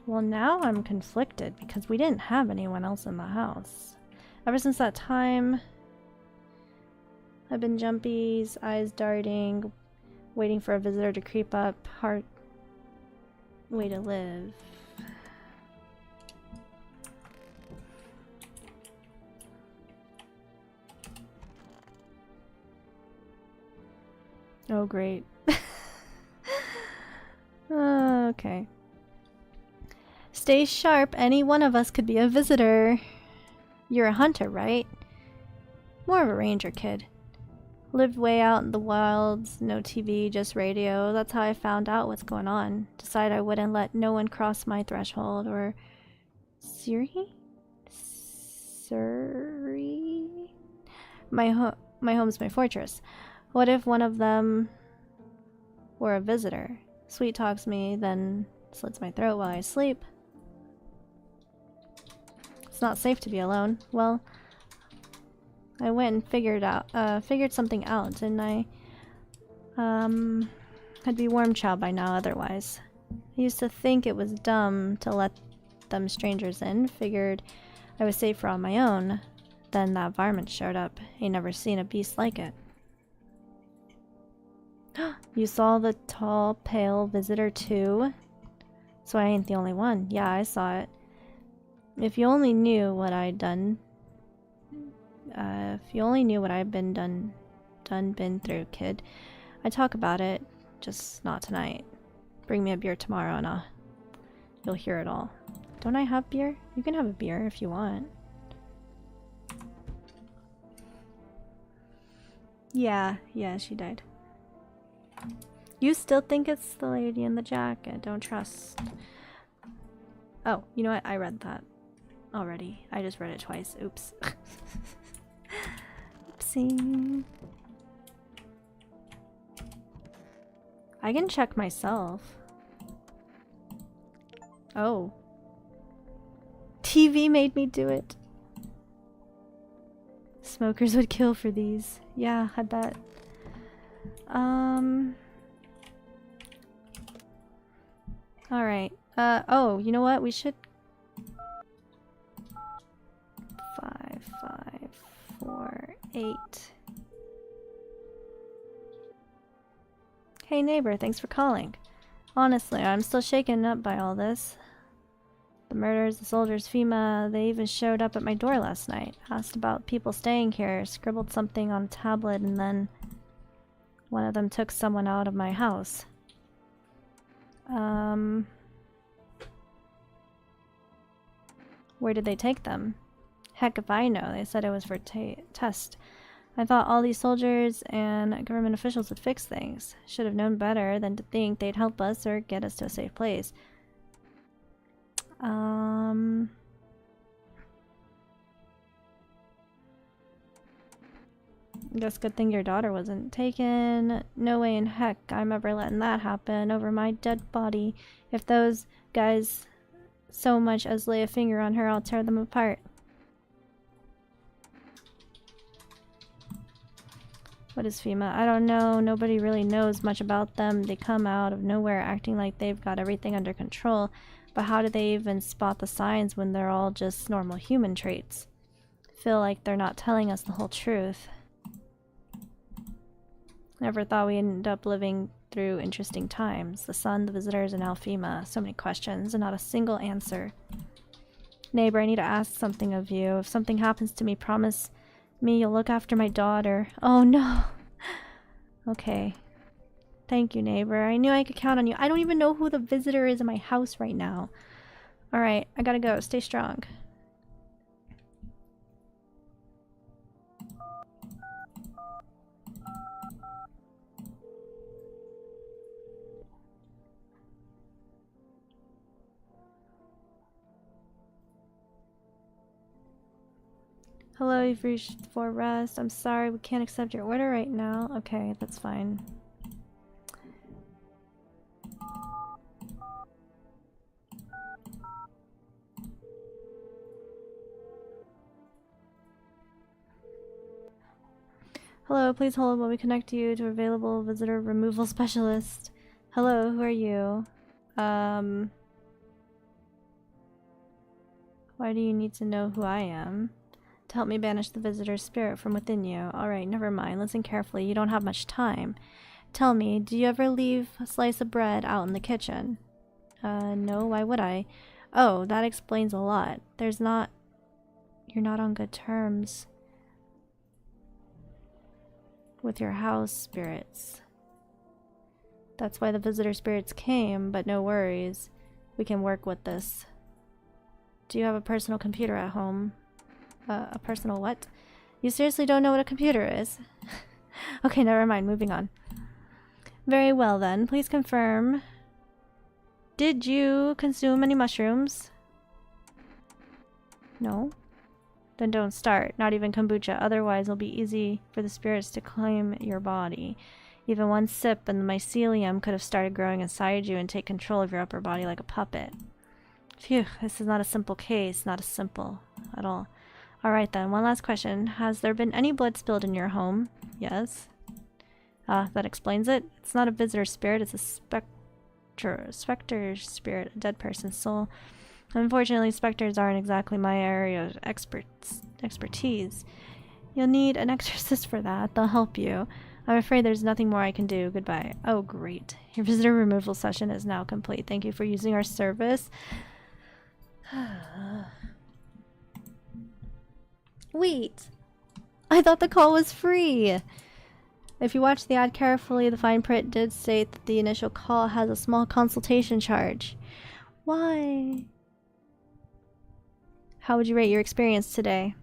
Well, now I'm conflicted because we didn't have anyone else in the house. Ever since that time, I've been jumpies, eyes darting, waiting for a visitor to creep up. Hard way to live. Oh, great. Okay. Stay sharp. Any one of us could be a visitor. You're a hunter, right? More of a ranger kid. Lived way out in the wilds, no TV, just radio. That's how I found out what's going on. Decided I wouldn't let no one cross my threshold or... Siri? My home's my fortress. What if one of them were a visitor? Sweet talks me, then slits my throat while I sleep. It's not safe to be alone. Well, I went and figured something out, didn't I? I'd be worm chow by now otherwise. I used to think it was dumb to let them strangers in. Figured I was safer on my own. Then that varmint showed up. Ain't never seen a beast like it. You saw the tall, pale visitor too? So I ain't the only one. Yeah, I saw it. If you only knew what I'd done. If you only knew what I've been through, kid. I talk about it, just not tonight. Bring me a beer tomorrow and you'll hear it all. Don't I have beer? You can have a beer if you want. Yeah, she died. You still think it's the lady in the jacket. Don't trust. Oh, you know what? I read that already. I just read it twice. Oops. Oopsie. I can check myself. Oh. TV made me do it. Smokers would kill for these. Yeah, I bet. Alright. Oh, you know what? We should... 5, 5, 4, 8. Hey neighbor, thanks for calling. Honestly, I'm still shaken up by all this. The murders, the soldiers, FEMA, they even showed up at my door last night. Asked about people staying here, scribbled something on a tablet, and then one of them took someone out of my house. Where did they take them? Heck if I know, they said it was for test. I thought all these soldiers and government officials would fix things. Should have known better than to think they'd help us or get us to a safe place. Guess good thing your daughter wasn't taken. No way in heck I'm ever letting that happen over my dead body. If those guys so much as lay a finger on her, I'll tear them apart. What is FEMA? I don't know. Nobody really knows much about them. They come out of nowhere acting like they've got everything under control. But how do they even spot the signs when they're all just normal human traits? Feel like they're not telling us the whole truth. Never thought we'd end up living through interesting times. The sun, the visitors, and now FEMA. So many questions and not a single answer. Neighbor, I need to ask something of you. If something happens to me, promise me you'll look after my daughter. Oh no. Okay. Thank you, neighbor. I knew I could count on you. I don't even know who the visitor is in my house right now. Alright, I gotta go. Stay strong. Hello, you've reached for rest. I'm sorry, we can't accept your order right now. Okay, that's fine. Hello, please hold while we connect you to available visitor removal specialist. Hello, who are you? Why do you need to know who I am? To help me banish the visitor's spirit from within you. Alright, never mind. Listen carefully. You don't have much time. Tell me, do you ever leave a slice of bread out in the kitchen? No, why would I? Oh, that explains a lot. You're not on good terms with your house spirits. That's why the visitor spirits came, but no worries. We can work with this. Do you have a personal computer at home? A personal what? You seriously don't know what a computer is? Okay, never mind. Moving on. Very well then. Please confirm. Did you consume any mushrooms? No? Then don't start. Not even kombucha. Otherwise it'll be easy for the spirits to claim your body. Even one sip and the mycelium could have started growing inside you and take control of your upper body like a puppet. Phew, this is not a simple case. Not a simple at all. Alright then, one last question. Has there been any blood spilled in your home? Yes. That explains it. It's not a visitor spirit, it's a specter spirit, a dead person's soul. Unfortunately, specters aren't exactly my area of expertise. You'll need an exorcist for that. They'll help you. I'm afraid there's nothing more I can do. Goodbye. Oh, great. Your visitor removal session is now complete. Thank you for using our service. Wait. I thought the call was free. If you watch the ad carefully, the fine print did state that the initial call has a small consultation charge. Why? How would you rate your experience today?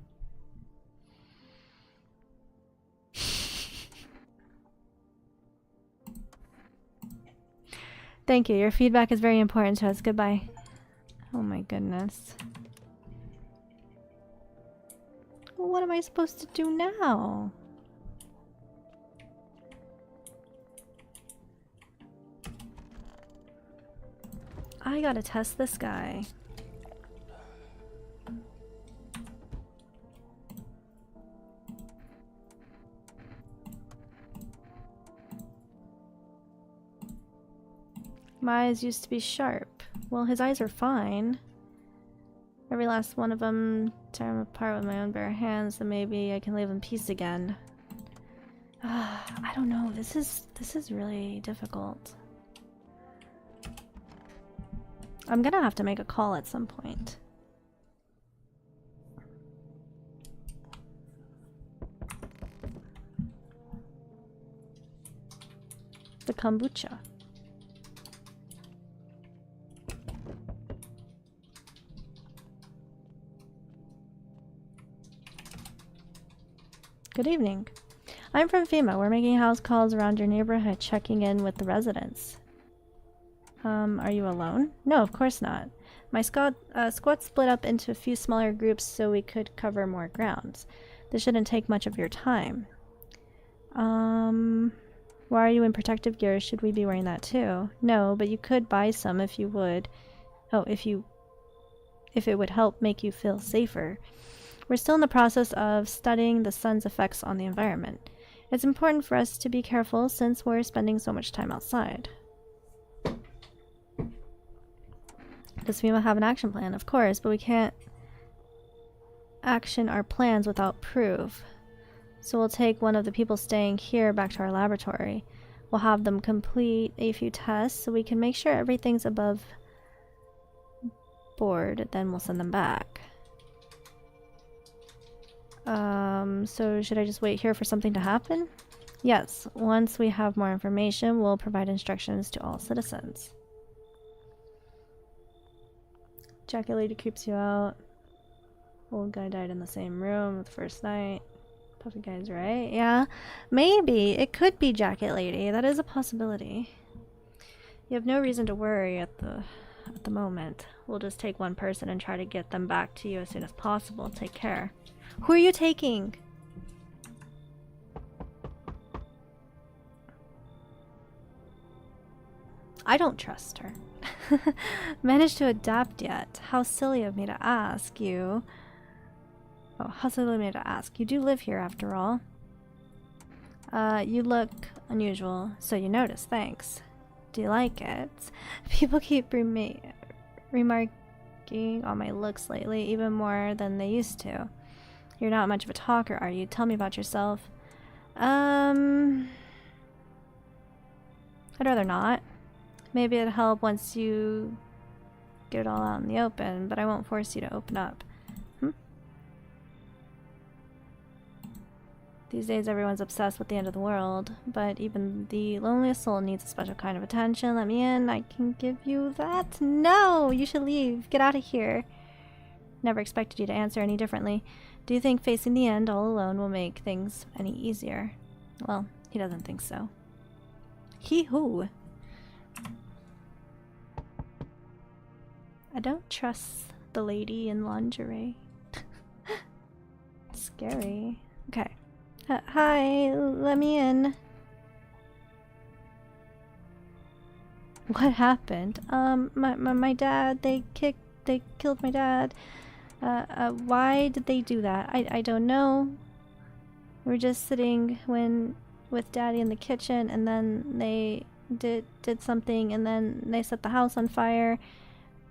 Thank you. Your feedback is very important to us. Goodbye. Oh my goodness. Well, what am I supposed to do now? I gotta test this guy. My eyes used to be sharp. Well, his eyes are fine. Every last one of them tear him apart with my own bare hands, then maybe I can live in peace again. I don't know. This is really difficult. I'm gonna have to make a call at some point. The kombucha. Good evening. I'm from FEMA. We're making house calls around your neighborhood, checking in with the residents. Are you alone? No, of course not. My squad split up into a few smaller groups so we could cover more grounds. This shouldn't take much of your time. Why are you in protective gear? Should we be wearing that too? No, but you could buy some if you would. Oh, if it would help make you feel safer. We're still in the process of studying the sun's effects on the environment. It's important for us to be careful since we're spending so much time outside. Does FEMA have an action plan? Of course, but we can't action our plans without proof. So we'll take one of the people staying here back to our laboratory. We'll have them complete a few tests so we can make sure everything's above board, then we'll send them back. So should I just wait here for something to happen? Yes, once we have more information, we'll provide instructions to all citizens. Jacket lady creeps you out. Old guy died in the same room the first night. Puffy guy's right. Yeah, maybe. It could be Jacket lady. That is a possibility. You have no reason to worry at the moment. We'll just take one person and try to get them back to you as soon as possible. Take care. Who are you taking? I don't trust her. Managed to adapt yet? How silly of me to ask you. Oh, how silly of me to ask. You do live here after all. You look unusual, so you notice. Thanks. Do you like it? People keep remarking on my looks lately, even more than they used to. You're not much of a talker, are you? Tell me about yourself. I'd rather not. Maybe it'd help once you get it all out in the open, but I won't force you to open up. These days everyone's obsessed with the end of the world, but even the loneliest soul needs a special kind of attention. Let me in, I can give you that. No, you should leave. Get out of here. Never expected you to answer any differently. Do you think facing the end all alone will make things any easier? Well, he doesn't think so. He who? I don't trust the lady in lingerie. Scary. Okay. Hi, let me in. What happened? My dad, they killed my dad. Why did they do that? I don't know. We're just sitting with Daddy in the kitchen, and then they did something, and then they set the house on fire.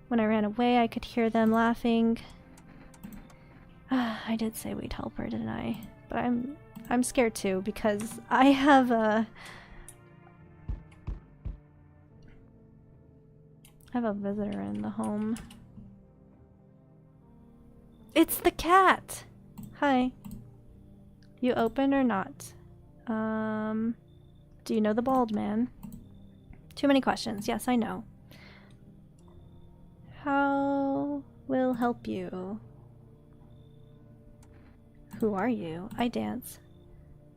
When I ran away, I could hear them laughing. I did say we'd help her, didn't I? But I'm scared too, because I have a visitor in the home. It's the cat! Hi. You open or not? Do you know the bald man? Too many questions. Yes, I know. How will help you? Who are you? I dance.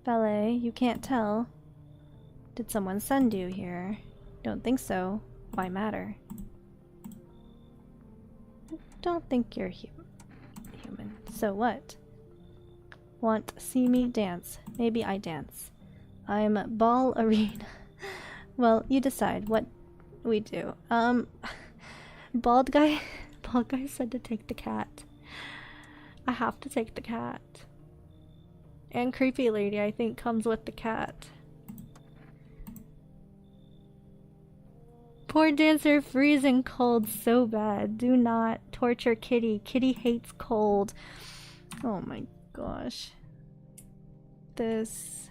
Ballet, you can't tell. Did someone send you here? Don't think so. Why matter? Don't think you're human. So what? Want see me dance? Maybe I dance. I'm ballerina. Well, you decide what we do. Bald guy said to take the cat. I have to take the cat. And creepy lady, I think, comes with the cat. Poor dancer, freezing cold so bad. Do not torture Kitty. Kitty hates cold. Oh my gosh. This...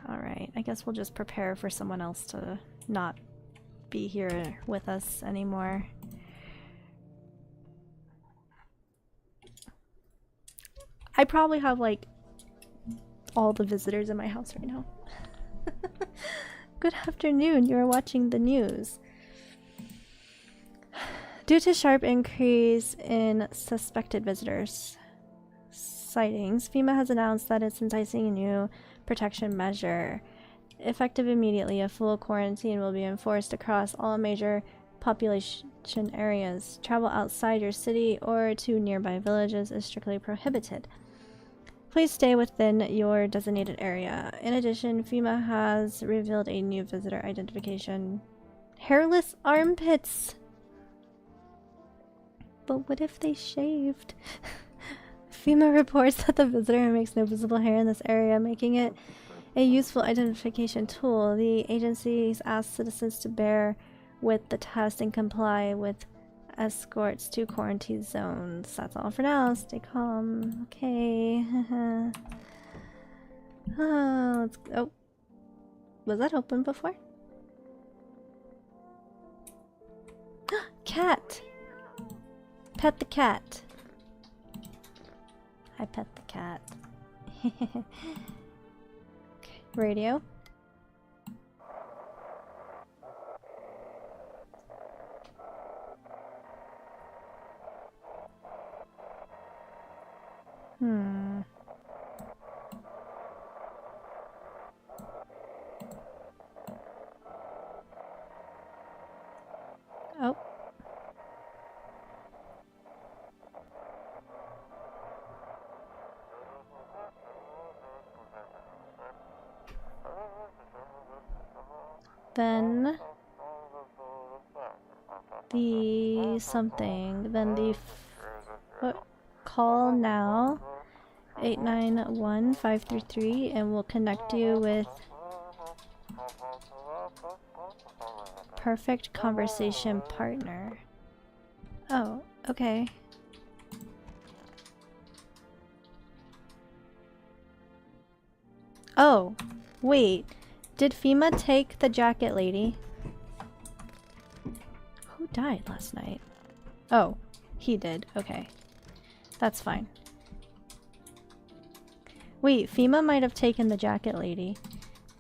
Alright, I guess we'll just prepare for someone else to not be here with us anymore. I probably have like all the visitors in my house right now. Good afternoon, you are watching the news. Due to sharp increase in suspected visitors sightings, FEMA has announced that it's enticing a new protection measure. Effective immediately, a full quarantine will be enforced across all major population areas. Travel outside your city or to nearby villages is strictly prohibited. Please stay within your designated area. In addition, FEMA has revealed a new visitor identification. Hairless armpits! But what if they shaved? FEMA reports that the visitor makes no visible hair in this area, making it a useful identification tool. The agencies ask citizens to bear with the test and comply with escorts to quarantine zones. That's all for now. Stay calm. Okay. Let's go. Oh. Was that open before? Cat! Pet the cat. I pet the cat. Okay. Radio. Oh. Then the something. Then the call now 891-533 and we'll connect you with perfect conversation partner. Oh, okay. Oh, wait. Did FEMA take the jacket lady? Who died last night? Oh, he did. Okay. That's fine. Wait, FEMA might have taken the jacket lady.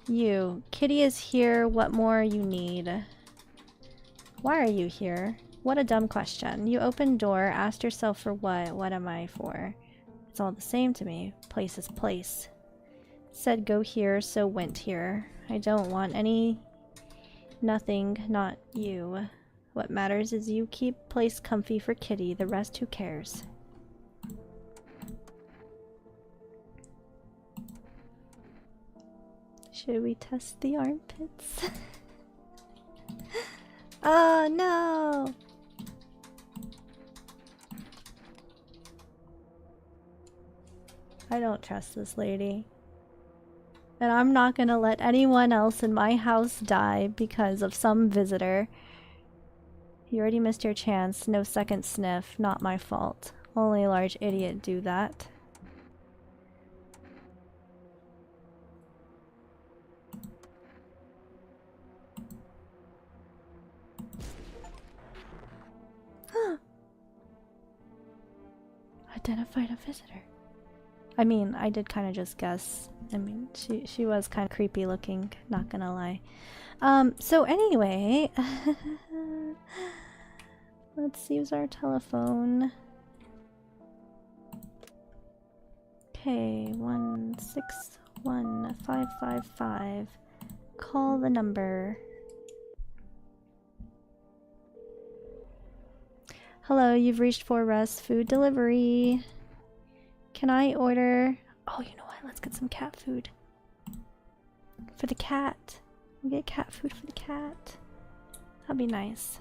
You. Kitty is here. What more you need? Why are you here? What a dumb question. You opened door, asked yourself for what? What am I for? It's all the same to me. Place is place. Said go here, so went here. I don't want any... Nothing, not you. What matters is you keep place comfy for Kitty. The rest, who cares? Should we test the armpits? Oh no! I don't trust this lady. And I'm not gonna let anyone else in my house die because of some visitor. You already missed your chance. No second sniff. Not my fault. Only a large idiot do that. Identified a visitor. I mean, I did kind of just guess. I mean, she was kind of creepy looking, not gonna lie. So anyway, let's use our telephone. Okay, 161555. Call the number. Hello, you've reached For Rest Food Delivery. Can I order... Oh, you know what? Let's get some cat food. For the cat. We'll get cat food for the cat. That'd be nice.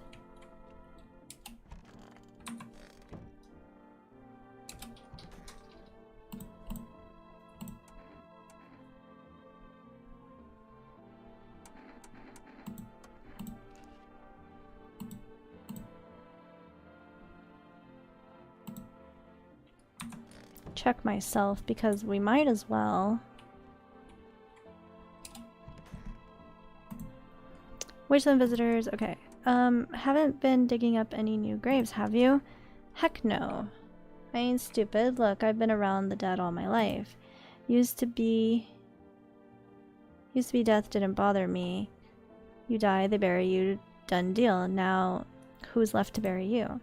Check myself because we might as well. Wasteland visitors, okay. Haven't been digging up any new graves, have you? Heck no. I ain't stupid. Look, I've been around the dead all my life. Used to be death didn't bother me. You die, they bury you, done deal. Now, who's left to bury you?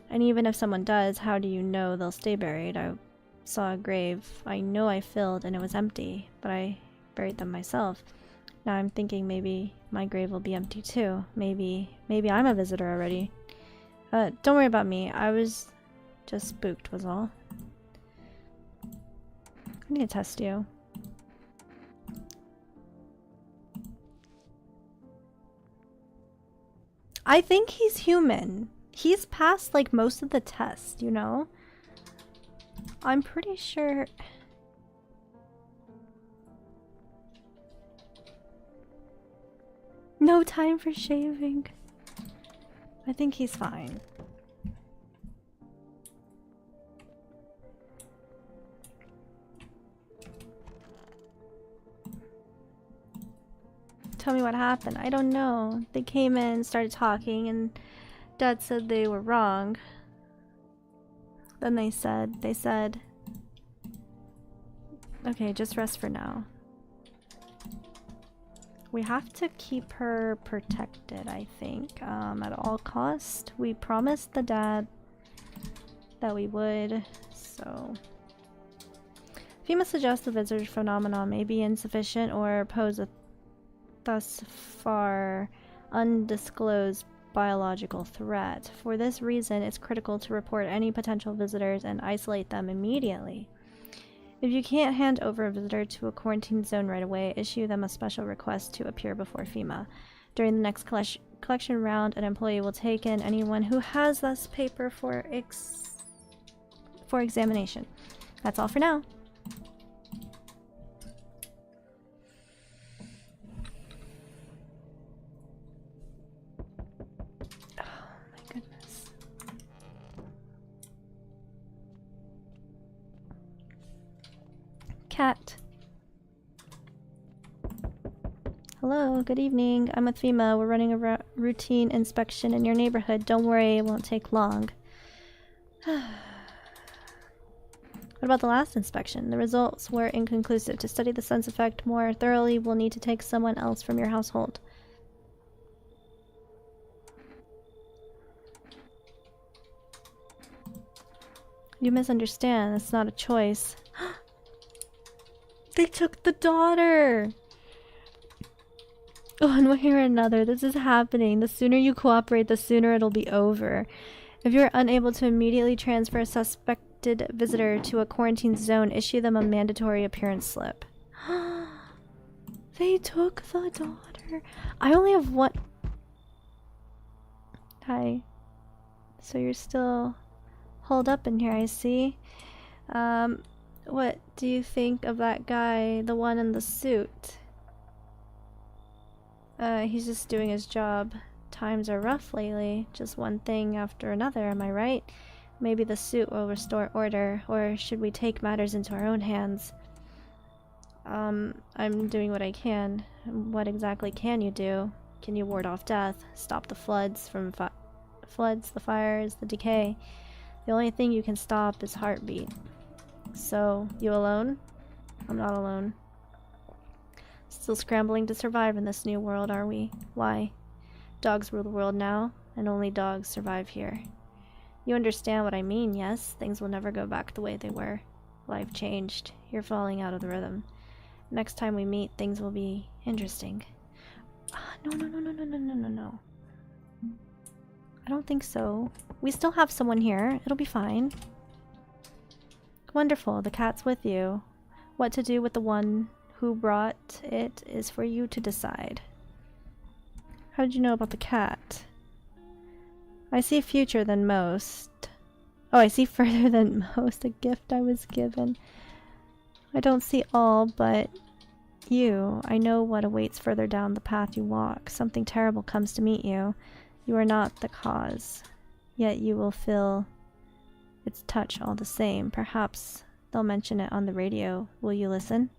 And even if someone does, how do you know they'll stay buried? I saw a grave I know I filled and it was empty, but I buried them myself. Now I'm thinking maybe my grave will be empty too. Maybe I'm a visitor already. Don't worry about me. I was just spooked was all. I need to test you. I think he's human. He's passed like most of the tests, you know? I'm pretty sure... No time for shaving. I think he's fine. Tell me what happened. I don't know. They came in, started talking, and Dad said they were wrong. Then they said, okay, just rest for now. We have to keep her protected, I think, at all costs. We promised the dad that we would, so... FEMA suggests the visitor phenomenon may be insufficient or pose a thus far undisclosed biological threat. For this reason, it's critical to report any potential visitors and isolate them immediately. If you can't hand over a visitor to a quarantine zone right away, issue them a special request to appear before FEMA. During the next collection round, an employee will take in anyone who has this paper for examination. That's all for now. Cat. Hello, good evening. I'm with FEMA. We're running a routine inspection in your neighborhood. Don't worry, it won't take long. What about the last inspection? The results were inconclusive. To study the sense effect more thoroughly, we'll need to take someone else from your household. You misunderstand. It's not a choice. They took the daughter! One way or another, this is happening. The sooner you cooperate, the sooner it'll be over. If you're unable to immediately transfer a suspected visitor to a quarantine zone, issue them a mandatory appearance slip. They took the daughter. I only have one... Hi. So you're still holed up in here, I see. What do you think of that guy, the one in the suit? He's just doing his job. Times are rough lately. Just one thing after another, am I right? Maybe the suit will restore order, or should we take matters into our own hands? I'm doing what I can. What exactly can you do? Can you ward off death? Stop the floods from the fires, the decay? The only thing you can stop is heartbeat. So, you alone? I'm not alone. Still scrambling to survive in this new world, are we? Why? Dogs rule the world now, and only dogs survive here. You understand what I mean, yes? Things will never go back the way they were. Life changed. You're falling out of the rhythm. Next time we meet, things will be interesting. No. I don't think so. We still have someone here. It'll be fine. Wonderful. The cat's with you. What to do with the one who brought it is for you to decide. How did you know about the cat? I see future than most. Oh, I see further than most. A gift I was given. I don't see all, but you. I know what awaits further down the path you walk. Something terrible comes to meet you. You are not the cause. Yet you will feel its touch all the same. Perhaps they'll mention it on the radio. Will you listen?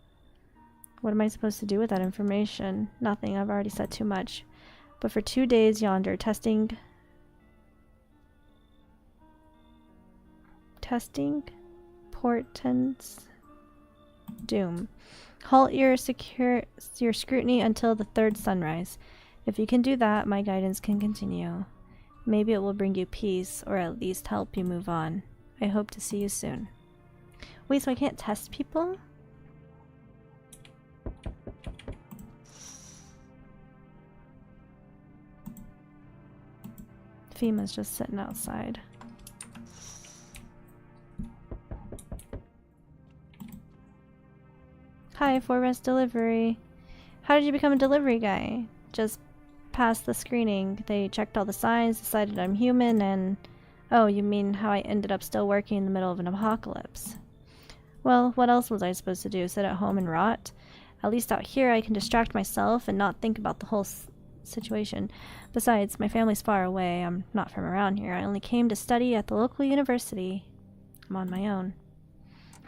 What am I supposed to do with that information? Nothing. I've already said too much. But for 2 days yonder, testing portents doom. Halt your scrutiny until the third sunrise. If you can do that, my guidance can continue. Maybe it will bring you peace, or at least help you move on. I hope to see you soon. Wait, so I can't test people? FEMA's just sitting outside. Hi, 4-rest delivery. How did you become a delivery guy? Just passed the screening. They checked all the signs, decided I'm human, and... Oh, you mean how I ended up still working in the middle of an apocalypse? Well, what else was I supposed to do? Sit at home and rot? At least out here I can distract myself and not think about the whole situation. Besides, my family's far away. I'm not from around here. I only came to study at the local university. I'm on my own.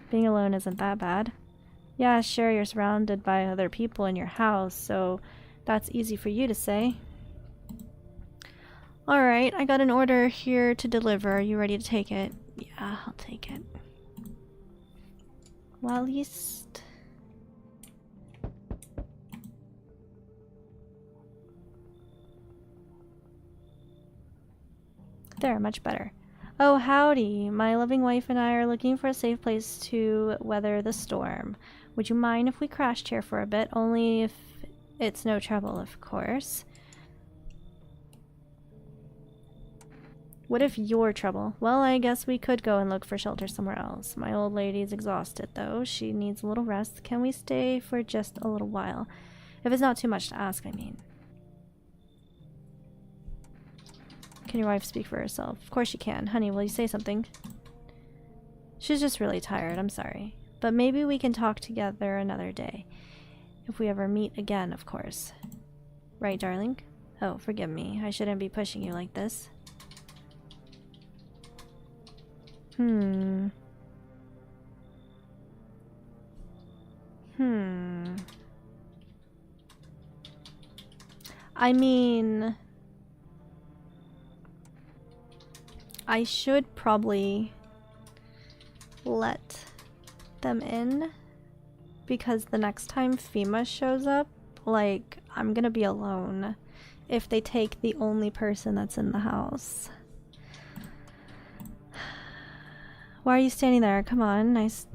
Being alone isn't that bad. Yeah, sure, you're surrounded by other people in your house, so that's easy for you to say. Alright, I got an order here to deliver. Are you ready to take it? Yeah, I'll take it. Well, at least... There, much better. Oh, howdy. My loving wife and I are looking for a safe place to weather the storm. Would you mind if we crashed here for a bit? Only if it's no trouble, of course. What if you're trouble? Well, I guess we could go and look for shelter somewhere else. My old lady's exhausted, though. She needs a little rest. Can we stay for just a little while? If it's not too much to ask, I mean. Can your wife speak for herself? Of course she can. Honey, will you say something? She's just really tired. I'm sorry. But maybe we can talk together another day. If we ever meet again, of course. Right, darling? Oh, forgive me. I shouldn't be pushing you like this. I mean... I should probably let them in, because the next time FEMA shows up, like, I'm gonna be alone if they take the only person that's in the house. Why are you standing there? Come on, nice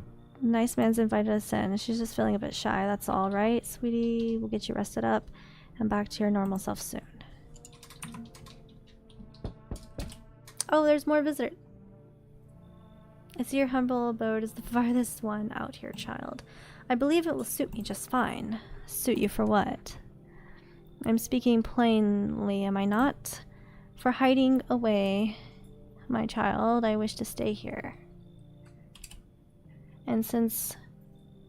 man's invited us in. She's just feeling a bit shy, that's all, right? Sweetie, we'll get you rested up and back to your normal self soon. Oh, there's more visitors. I see your humble abode is the farthest one out here, child. I believe it will suit me just fine. Suit you for what? I'm speaking plainly, am I not? For hiding away, my child, I wish to stay here. And since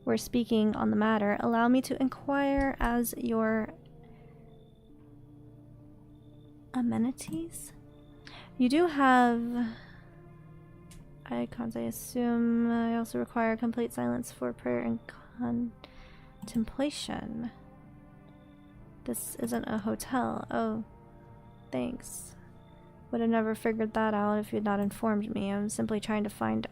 we're speaking on the matter, allow me to inquire as your amenities? You do have icons, I assume. I also require complete silence for prayer and contemplation. This isn't a hotel. Oh, thanks. Would have never figured that out if you'd not informed me. I'm simply trying to find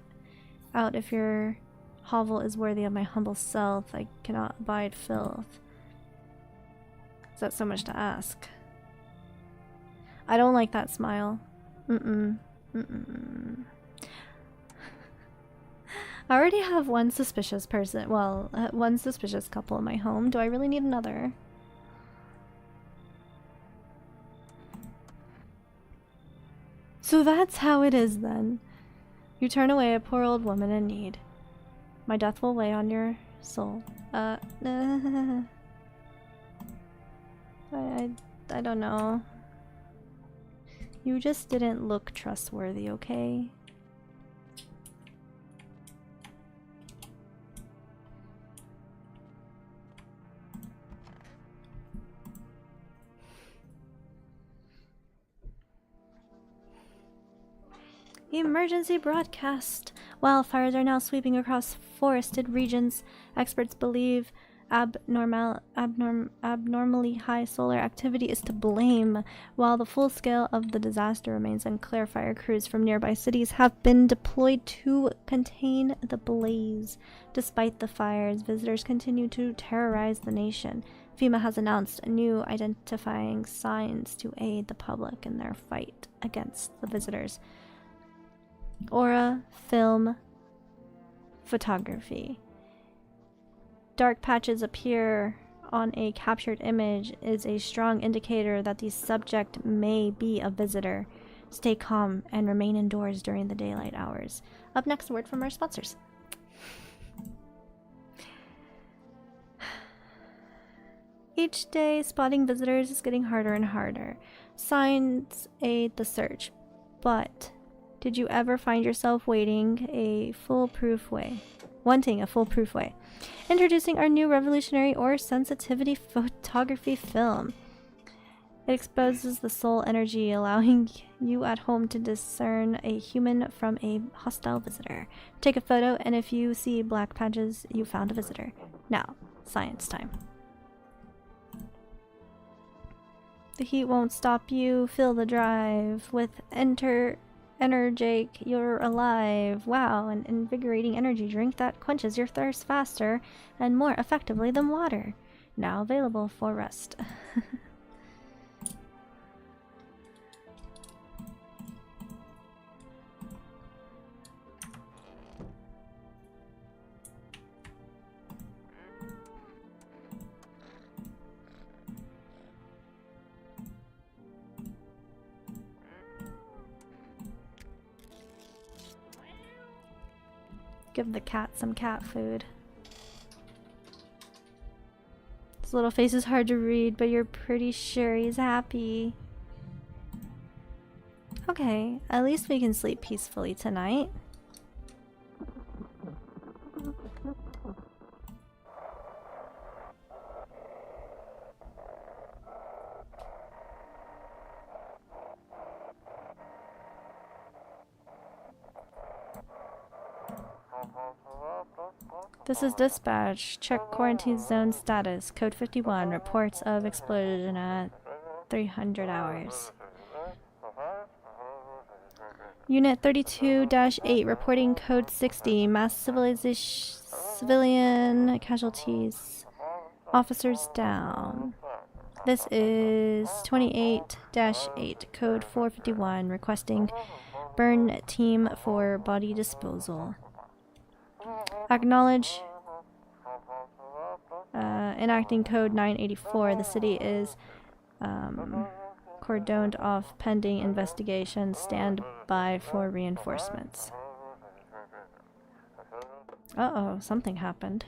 out if your hovel is worthy of my humble self. I cannot abide filth. Is that so much to ask? I don't like that smile. Mm-mm. Mm-mm. I already have one suspicious person. Well, one suspicious couple in my home. Do I really need another? So that's how it is then. You turn away a poor old woman in need. My death will weigh on your soul. I don't know. You just didn't look trustworthy, okay? Emergency broadcast. Wildfires are now sweeping across forested regions. Experts believe abnormally high solar activity is to blame. While the full scale of the disaster remains unclear, fire crews from nearby cities have been deployed to contain the blaze. Despite the fires, visitors continue to terrorize the nation. FEMA has announced new identifying signs to aid the public in their fight against the visitors. Aura film photography. Dark patches appear on a captured image is a strong indicator that the subject may be a visitor. Stay calm and remain indoors during the daylight hours. Up next, a word from our sponsors. Each day, spotting visitors is getting harder and harder. Signs aid the search, but did you ever find yourself wanting a foolproof way? Introducing our new revolutionary Aura sensitivity photography film. It exposes the soul energy, allowing you at home to discern a human from a hostile visitor. Take a photo, and if you see black patches, you found a visitor. Now, science time. The heat won't stop you. Feel the drive. With Energake, you're alive. Wow, an invigorating energy drink that quenches your thirst faster and more effectively than water. Now available for rest. Give the cat some cat food. His little face is hard to read, but you're pretty sure he's happy. Okay, at least we can sleep peacefully tonight. This is dispatch. Check quarantine zone status. Code 51. Reports of explosion at 300 hours. Unit 32-8. Reporting code 60. Mass civilian casualties. Officers down. This is 28-8. Code 451. Requesting burn team for body disposal. Acknowledge. Enacting code 984. The city is cordoned off pending investigation. Stand by for reinforcements. Uh-oh, something happened.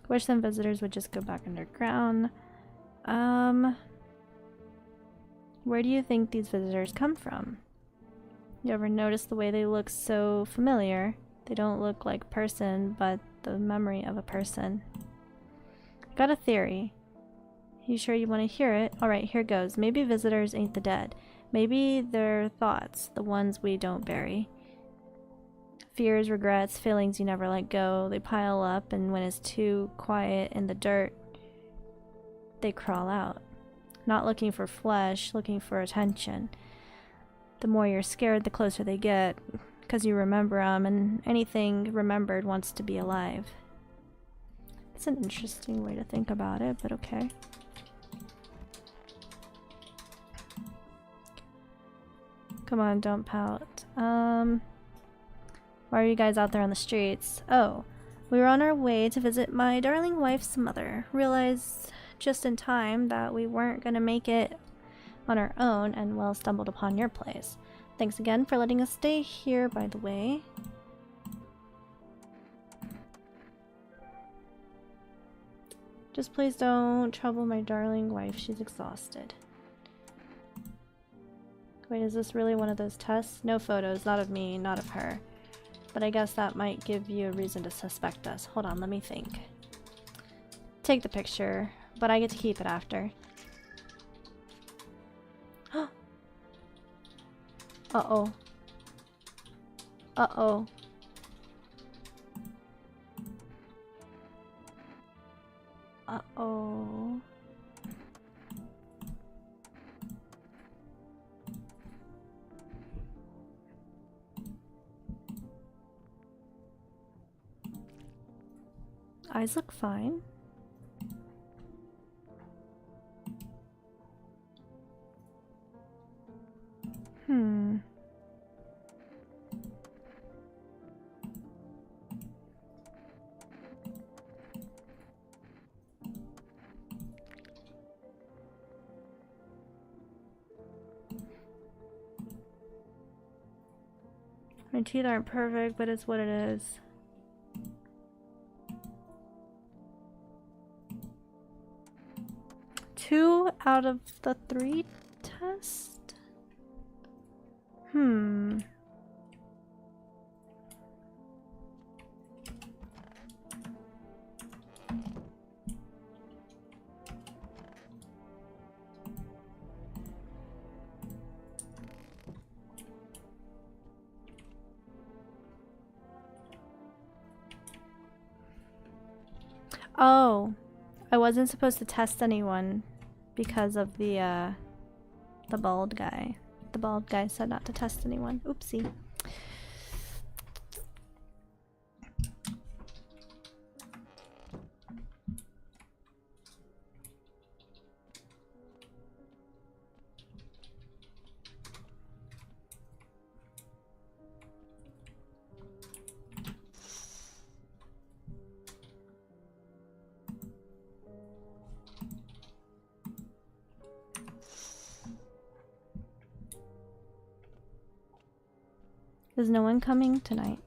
Wish some visitors would just go back underground. Where do you think these visitors come from? You ever notice the way they look so familiar? They don't look like a person, but the memory of a person. Got a theory. You sure you want to hear it? Alright, here goes. Maybe visitors ain't the dead. Maybe they're thoughts, the ones we don't bury. Fears, regrets, feelings you never let go. They pile up, and when it's too quiet in the dirt, they crawl out. Not looking for flesh, looking for attention. The more you're scared, the closer they get, because you remember them, and anything remembered wants to be alive. It's an interesting way to think about it, but okay. Come on, don't pout. Why are you guys out there on the streets? Oh, we were on our way to visit my darling wife's mother. Realized just in time that we weren't gonna make it on our own, and well, stumbled upon your place. Thanks again for letting us stay here, by the way. Just please don't trouble my darling wife. She's exhausted. Wait, is this really one of those tests? No photos, not of me, not of her. But I guess that might give you a reason to suspect us. Hold on, let me think. Take the picture, but I get to keep it after. Uh-oh. Uh-oh. Uh-oh. Eyes look fine. My teeth aren't perfect, but it's what it is. Two out of the 3 tests? Oh, I wasn't supposed to test anyone because of the bald guy. The bald guy said not to test anyone. Oopsie. Is no one coming tonight?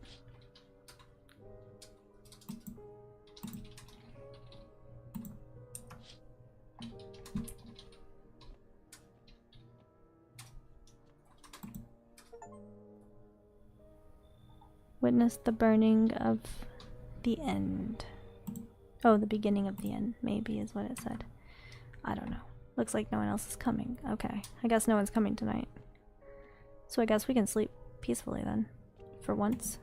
Witness the burning of the end. Oh, the beginning of the end, maybe is what it said. I don't know. Looks like no one else is coming. Okay, I guess no one's coming tonight. So I guess we can sleep peacefully then, for once.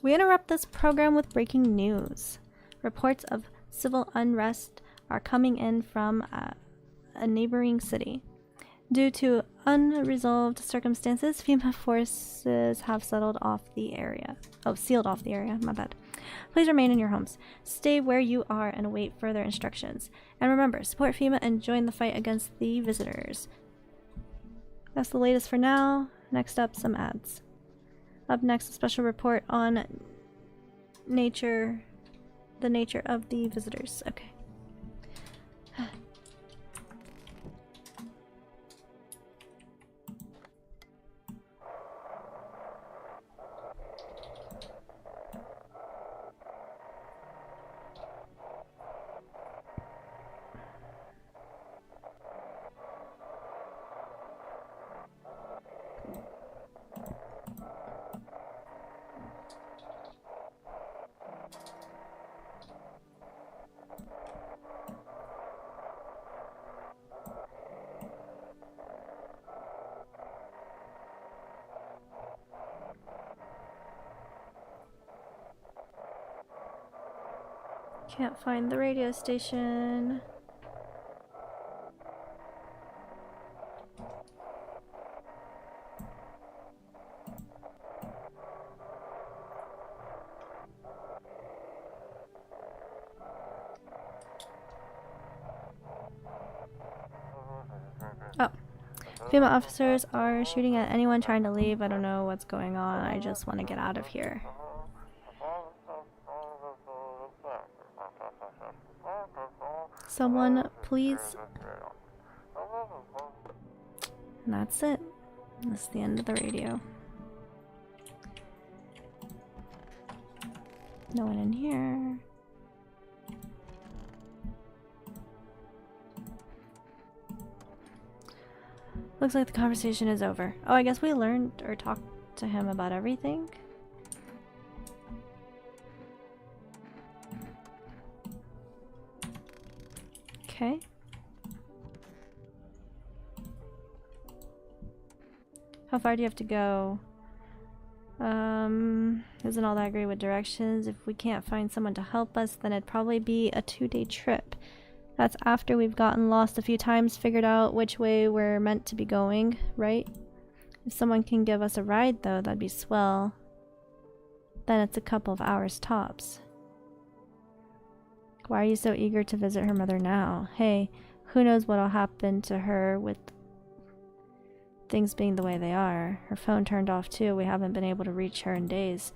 We interrupt this program with breaking news. Reports of civil unrest are coming in from a neighboring city. Due to unresolved circumstances, FEMA forces have sealed off the area. My bad. Please remain in your homes. Stay where you are and await further instructions. And remember, support FEMA and join the fight against the visitors. That's the latest for now. Next up, some ads. Up next, a special report on the nature of the visitors. Okay. Can't find the radio station. Oh. Female officers are shooting at anyone trying to leave. I don't know what's going on. I just want to get out of here. Someone, please. And that's it. That's the end of the radio. No one in here. Looks like the conversation is over. Oh, I guess we learned or talked to him about everything. Okay. How far do you have to go? Isn't all that great with directions? If we can't find someone to help us, then it'd probably be a 2-day trip. That's after we've gotten lost a few times, figured out which way we're meant to be going, right? If someone can give us a ride, though, that'd be swell. Then it's a couple of hours tops. Why are you so eager to visit her mother now? Hey, who knows what'll happen to her with things being the way they are. Her phone turned off too. We haven't been able to reach her in days.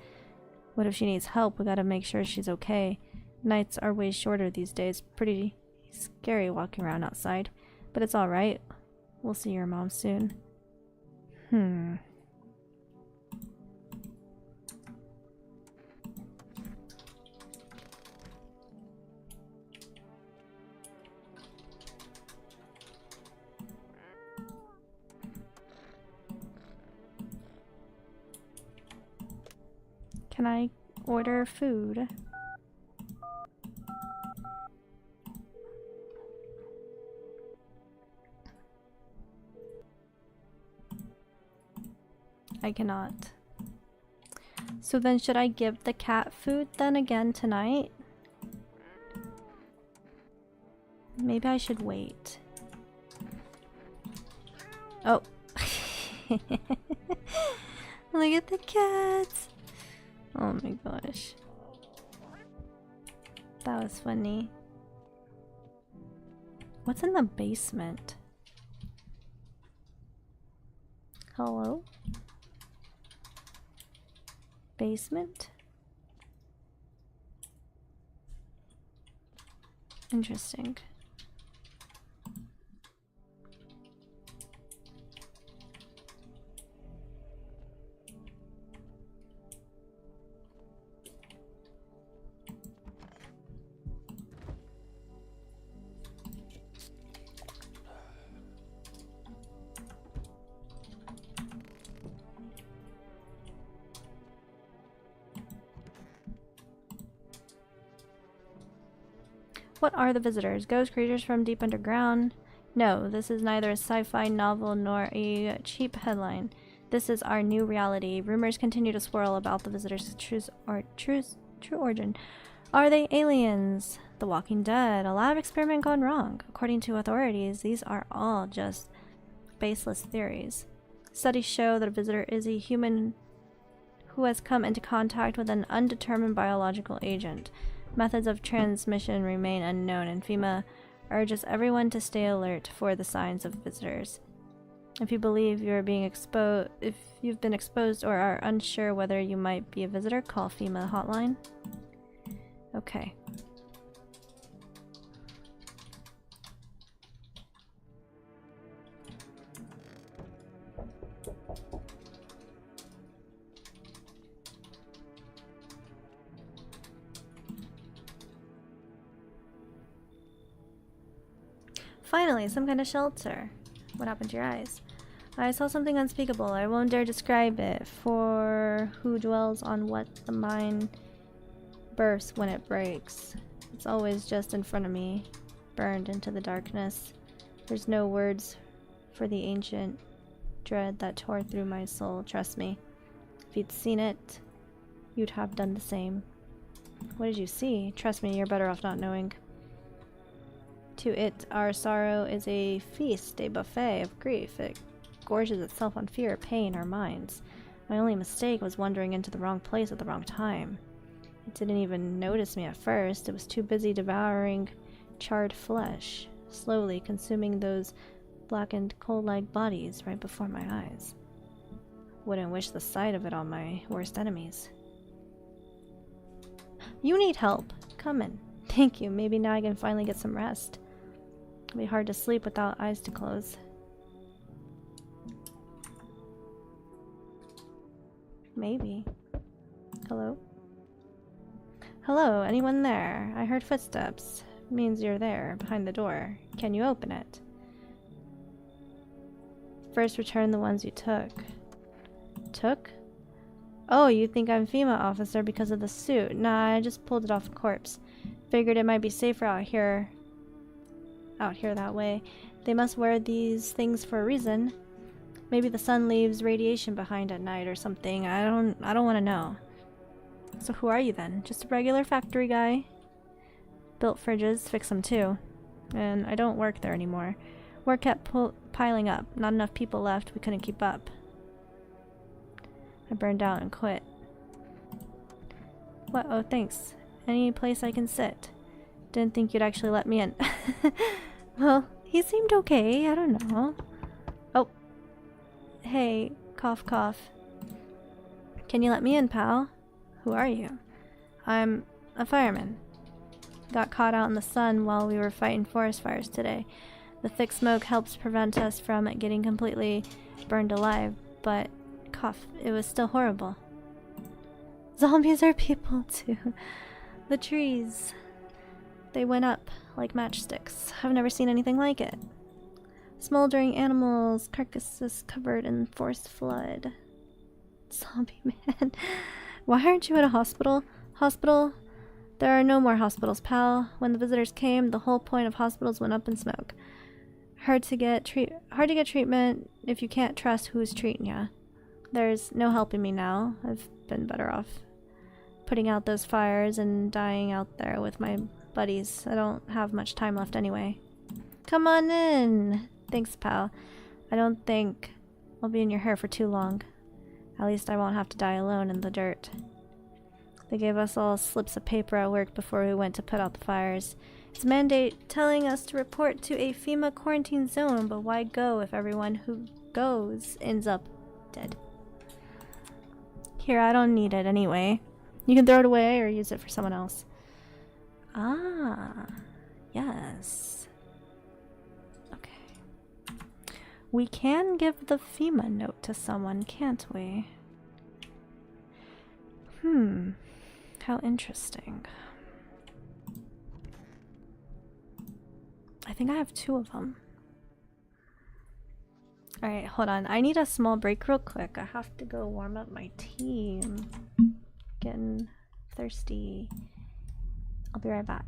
What if she needs help? We gotta make sure she's okay. Nights are way shorter these days. Pretty scary walking around outside. But it's alright. We'll see your mom soon. Can I order food? I cannot. So then should I give the cat food then again tonight? Maybe I should wait. Oh. Look at the cats. Oh my gosh. That was funny. What's in the basement? Hello? Basement? Interesting. What are the visitors? Ghost creatures from deep underground? No, this is neither a sci-fi novel nor a cheap headline. This is our new reality. Rumors continue to swirl about the visitors' true origin. Are they aliens? The Walking Dead? A lab experiment gone wrong? According to authorities, these are all just baseless theories. Studies show that a visitor is a human who has come into contact with an undetermined biological agent. Methods of transmission remain unknown, and FEMA urges everyone to stay alert for the signs of visitors. If you believe you're being exposed, if you've been exposed or are unsure whether you might be a visitor, call FEMA hotline. Okay. Finally, some kind of shelter. What happened to your eyes? I saw something unspeakable. I won't dare describe it. For who dwells on what the mind bursts when it breaks. It's always just in front of me, burned into the darkness. There's no words for the ancient dread that tore through my soul. Trust me. If you'd seen it, you'd have done the same. What did you see? Trust me, you're better off not knowing. To it, our sorrow is a feast, a buffet of grief. It gorges itself on fear, pain, our minds. My only mistake was wandering into the wrong place at the wrong time. It didn't even notice me at first. It was too busy devouring charred flesh, slowly consuming those blackened, coal-like bodies right before my eyes. Wouldn't wish the sight of it on my worst enemies. You need help. Come in. Thank you. Maybe now I can finally get some rest. It'll be hard to sleep without eyes to close. Maybe. Hello? Hello, anyone there? I heard footsteps. Means you're there, behind the door. Can you open it? First return the ones you took. Took? Oh, you think I'm FEMA officer because of the suit? Nah, I just pulled it off a corpse. Figured it might be safer out here that way. They must wear these things for a reason. Maybe the sun leaves radiation behind at night or something. I don't want to know. So who are you then? Just a regular factory guy? Built fridges, fix them too. And I don't work there anymore. Work kept piling up. Not enough people left. We couldn't keep up. I burned out and quit. What? Oh, thanks. Any place I can sit. Didn't think you'd actually let me in. Well, he seemed okay. I don't know. Oh. Hey, cough cough. Can you let me in, pal? Who are you? I'm a fireman. Got caught out in the sun while we were fighting forest fires today. The thick smoke helps prevent us from getting completely burned alive, but cough, it was still horrible. Zombies are people too. The trees. They went up like matchsticks. I've never seen anything like it. Smoldering animals, carcasses covered in forest flood. Zombie man. Why aren't you at a hospital? Hospital? There are no more hospitals, pal. When the visitors came, the whole point of hospitals went up in smoke. Hard to get treatment if you can't trust who's treating ya. There's no helping me now. I've been better off putting out those fires and dying out there with my buddies. I don't have much time left anyway. Come on in. Thanks, pal. I don't think I'll be in your hair for too long. At least I won't have to die alone in the dirt. They gave us all slips of paper at work before we went to put out the fires. It's a mandate telling us to report to a FEMA quarantine zone, but why go if everyone who goes ends up dead? Here, I don't need it anyway. You can throw it away or use it for someone else. Ah, yes. Okay. We can give the FEMA note to someone, can't we? How interesting. I think I have 2 of them. Alright, hold on. I need a small break real quick. I have to go warm up my team. Getting thirsty. I'll be right back.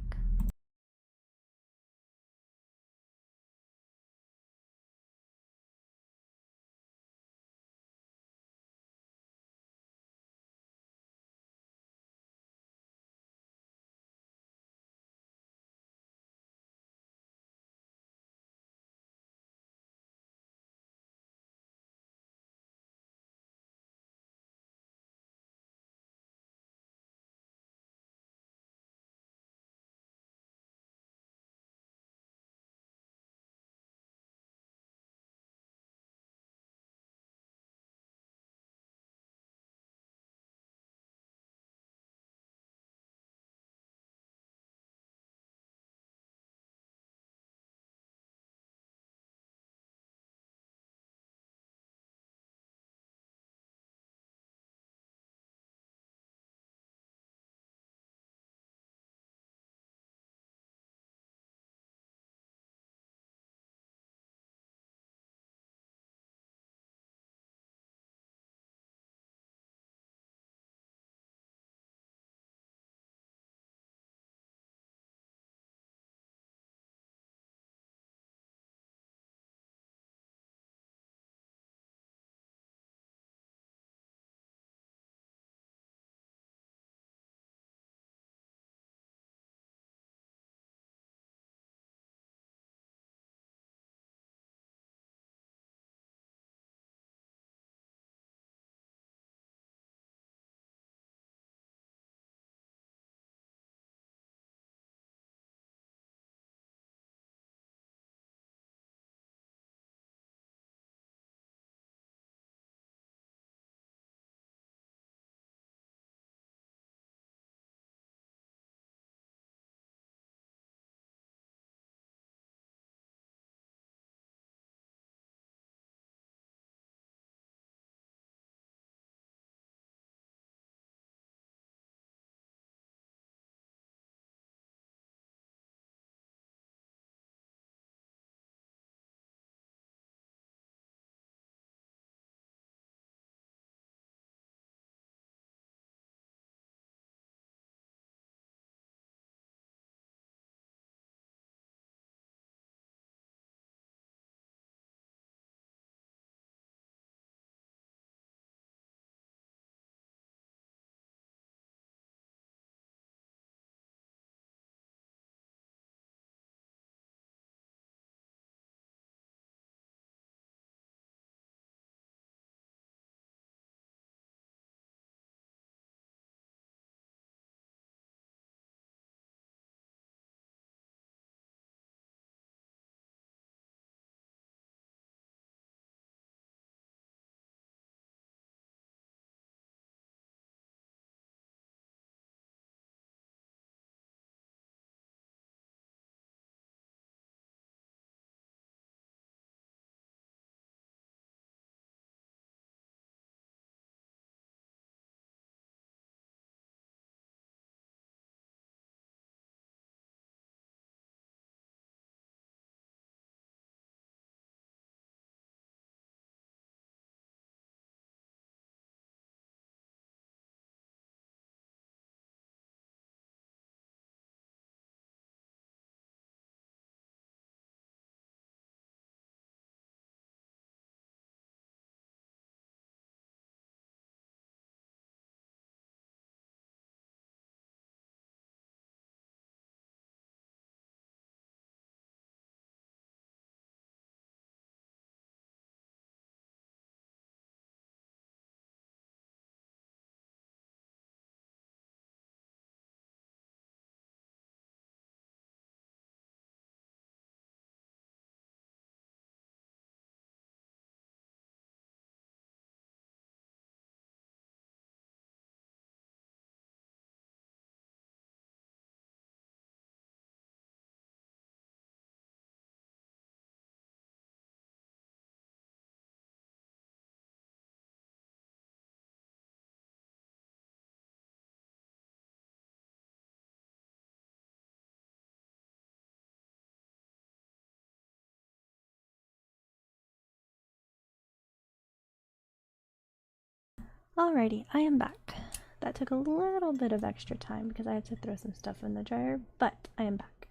Alrighty, I am back. That took a little bit of extra time because I had to throw some stuff in the dryer, but I am back.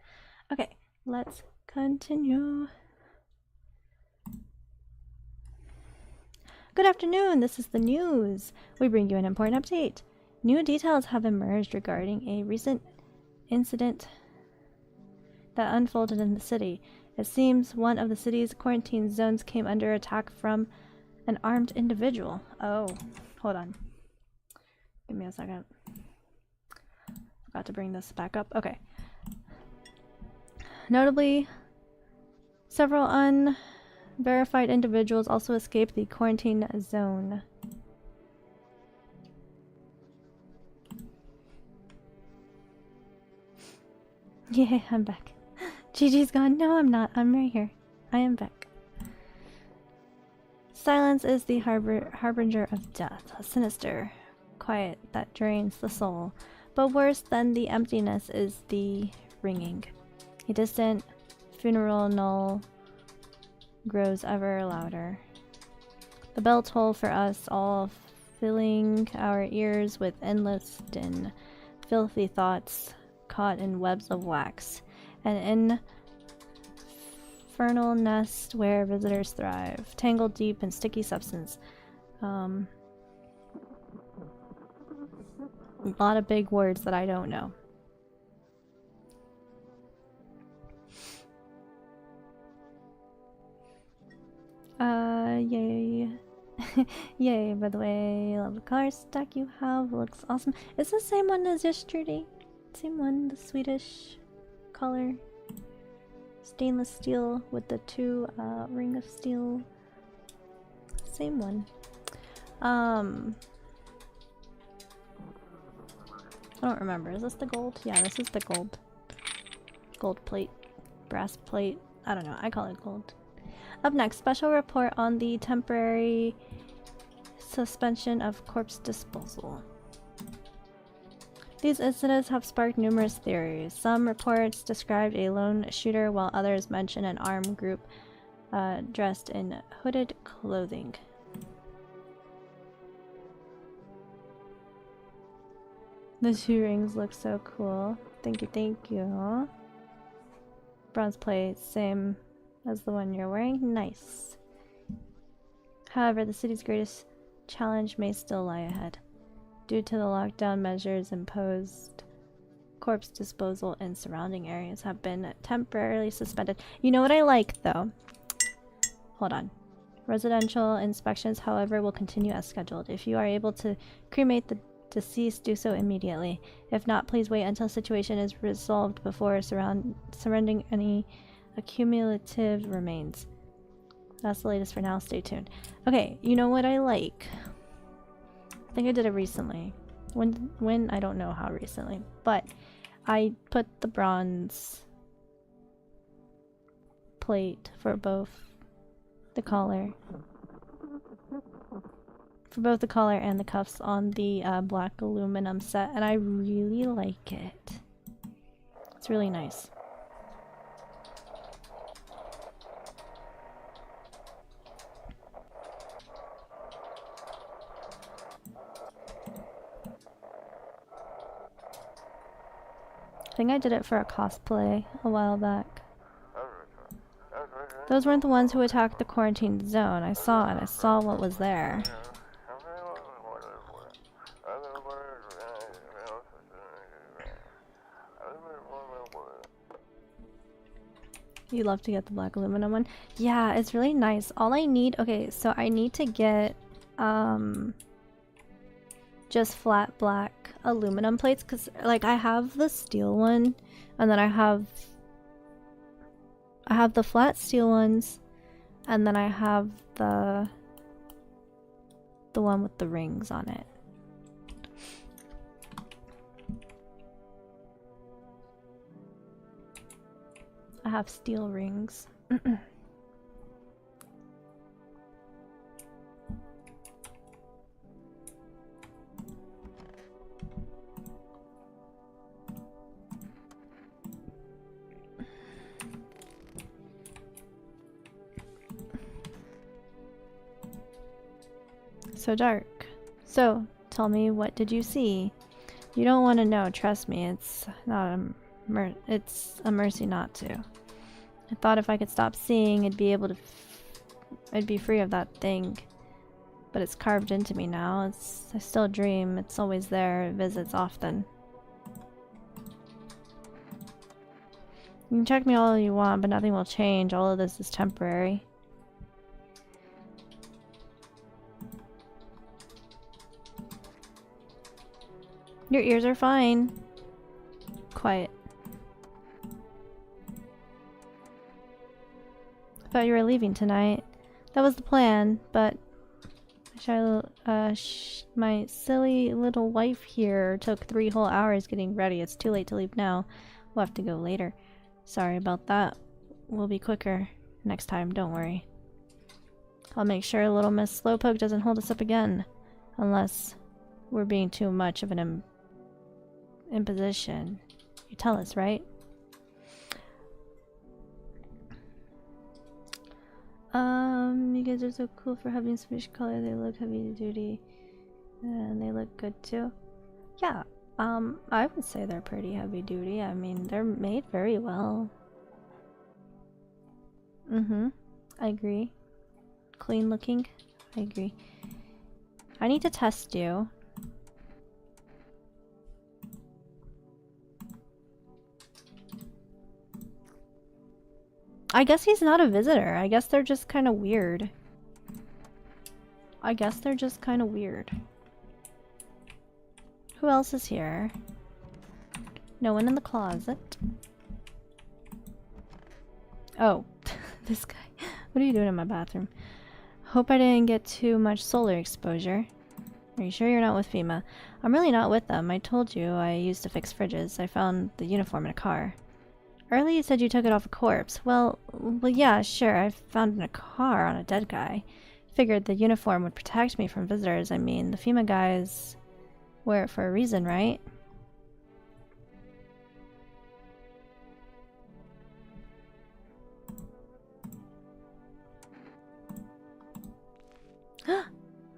Okay, let's continue. Good afternoon, this is the news. We bring you an important update. New details have emerged regarding a recent incident that unfolded in the city. It seems one of the city's quarantine zones came under attack from an armed individual. Oh, hold on. Give me a second. Forgot to bring this back up. Okay. Notably, several unverified individuals also escaped the quarantine zone. Yeah, I'm back. Gigi's gone. No, I'm not. I'm right here. I am back. Silence is the harbinger of death, a sinister quiet that drains the soul. But worse than the emptiness is the ringing. A distant funeral knell grows ever louder. The bell toll for us all, filling our ears with endless din, filthy thoughts caught in webs of wax, an infernal nest where visitors thrive, tangled deep in sticky substance. A lot of big words that I don't know. Yay. Yay, by the way, I love the color stack you have, looks awesome. It's the same one as yesterday. Same one, the Swedish color. Stainless steel with the 2 ring of steel. Same one. I don't remember. Is this the gold? Yeah, this is the gold. Gold plate. Brass plate. I don't know. I call it gold. Up next, special report on the temporary suspension of corpse disposal. These incidents have sparked numerous theories. Some reports described a lone shooter, while others mention an armed group dressed in hooded clothing. The 2 rings look so cool. Thank you, thank you. Bronze plate, same as the one you're wearing. Nice. However, the city's greatest challenge may still lie ahead. Due to the lockdown measures imposed, corpse disposal in surrounding areas have been temporarily suspended. You know what I like, though? Hold on. Residential inspections, however, will continue as scheduled. If you are able to cremate the deceased, do so immediately. If not, please wait until the situation is resolved before surrendering any accumulative remains. That's the latest for now. Stay tuned. Okay, you know what I like? I think I did it recently. When I don't know how recently, but I put the bronze plate for both the collar and the cuffs on the black aluminum set, and I really like it. It's really nice. I think I did it for a cosplay a while back. Those weren't the ones who attacked the quarantine zone. I saw it. I saw what was there. You love to get the black aluminum one? Yeah, it's really nice. All I need... Okay, so I need to get just flat black aluminum plates, because like I have the steel one, and then I have the flat steel ones, and then I have the one with the rings on it. I have steel rings. So dark, So, tell me, what did you see? You don't want to know, trust me. It's not it's a mercy not to. I thought if I could stop seeing, I'd be free of that thing. But it's carved into me now. I still dream. It's always there. It visits often. You can check me all you want, but nothing will change. All of this is temporary. Your ears are fine. Quiet. I thought you were leaving tonight. That was the plan, but my silly little wife here took 3 whole hours getting ready. It's too late to leave now. We'll have to go later. Sorry about that. We'll be quicker next time, don't worry. I'll make sure little Miss Slowpoke doesn't hold us up again. Unless we're being too much of an imposition. You tell us, right? You guys are so cool for having Swedish color. They look heavy duty. And they look good too. Yeah, I would say they're pretty heavy duty. I mean, they're made very well. I agree. Clean looking. I agree. I need to test you. I guess he's not a visitor. I guess they're just kind of weird. Who else is here? No one in the closet. Oh, this guy. What are you doing in my bathroom? Hope I didn't get too much solar exposure. Are you sure you're not with FEMA? I'm really not with them. I told you I used to fix fridges. I found the uniform in a car. Earlier you said you took it off a corpse. Well, yeah, sure. I found it in a car on a dead guy. Figured the uniform would protect me from visitors. I mean, the FEMA guys wear it for a reason, right?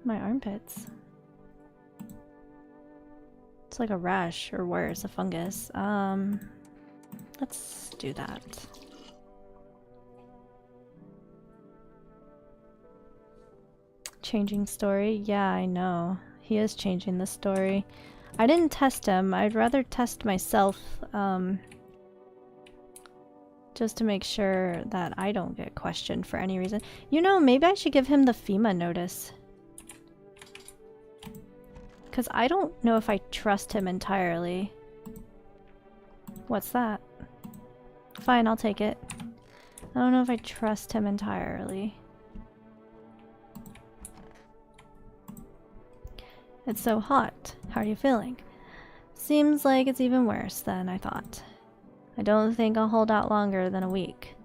My armpits. It's like a rash, or worse, a fungus. Let's do that. Changing story? Yeah, I know. He is changing the story. I didn't test him. I'd rather test myself, just to make sure that I don't get questioned for any reason. You know, maybe I should give him the FEMA notice. Because I don't know if I trust him entirely. What's that? Fine, I'll take it. I don't know if I trust him entirely. It's so hot. How are you feeling? Seems like it's even worse than I thought. I don't think I'll hold out longer than a week.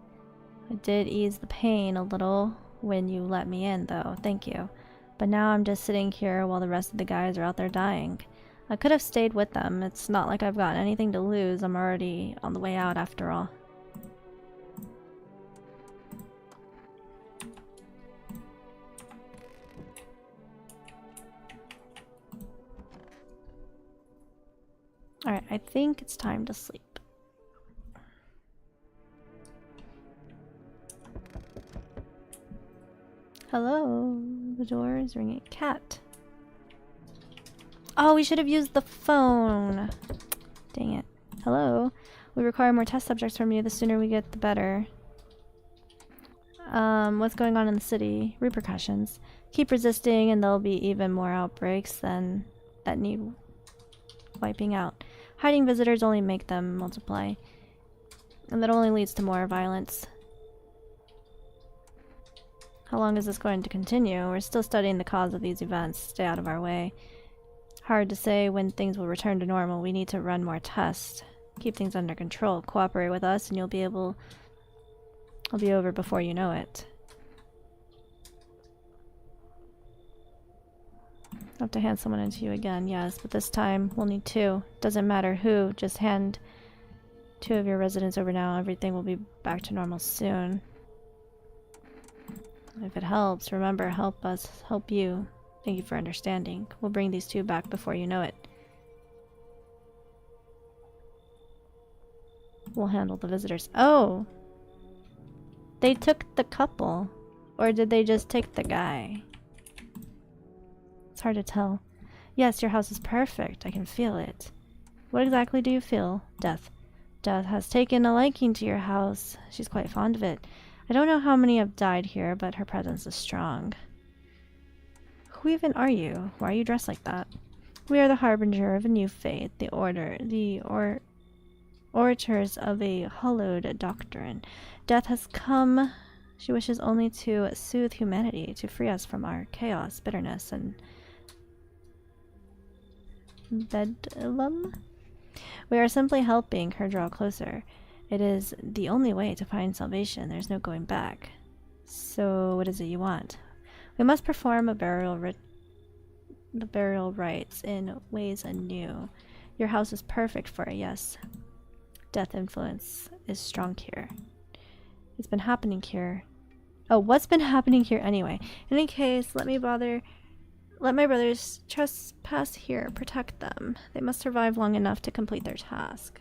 I did ease the pain a little when you let me in, though. Thank you. But now I'm just sitting here while the rest of the guys are out there dying. I could have stayed with them. It's not like I've got anything to lose. I'm already on the way out after all. Alright, I think it's time to sleep. Hello? The door is ringing. Cat. Oh, we should have used the phone. Dang it. Hello? We require more test subjects from you. The sooner we get, the better. What's going on in the city? Repercussions. Keep resisting and there'll be even more outbreaks than that need wiping out. Hiding visitors only make them multiply. And that only leads to more violence. How long is this going to continue? We're still studying the cause of these events. Stay out of our way. Hard to say when things will return to normal. We need to run more tests. Keep things under control. Cooperate with us and I'll be over before you know it. I'll have to hand someone into you again, yes, but this time we'll need 2. Doesn't matter who, just hand 2 of your residents over now. Everything will be back to normal soon. If it helps, remember, help us, help you. Thank you for understanding. We'll bring these two back before you know it. We'll handle the visitors. Oh! They took the couple. Or did they just take the guy? It's hard to tell. Yes, your house is perfect. I can feel it. What exactly do you feel? Death. Death has taken a liking to your house. She's quite fond of it. I don't know how many have died here, but her presence is strong. Who even are you? Why are you dressed like that? We are the harbinger of a new faith, the orators of a hallowed doctrine. Death has come. She wishes only to soothe humanity, to free us from our chaos, bitterness, and bedlam. We are simply helping her draw closer. It is the only way to find salvation. There's no going back. So, what is it you want? We must perform the burial rites in ways anew. Your house is perfect for it, yes. Death influence is strong here. It's been happening here. Oh, what's been happening here anyway? In any case, let my brothers trespass here. Protect them. They must survive long enough to complete their task.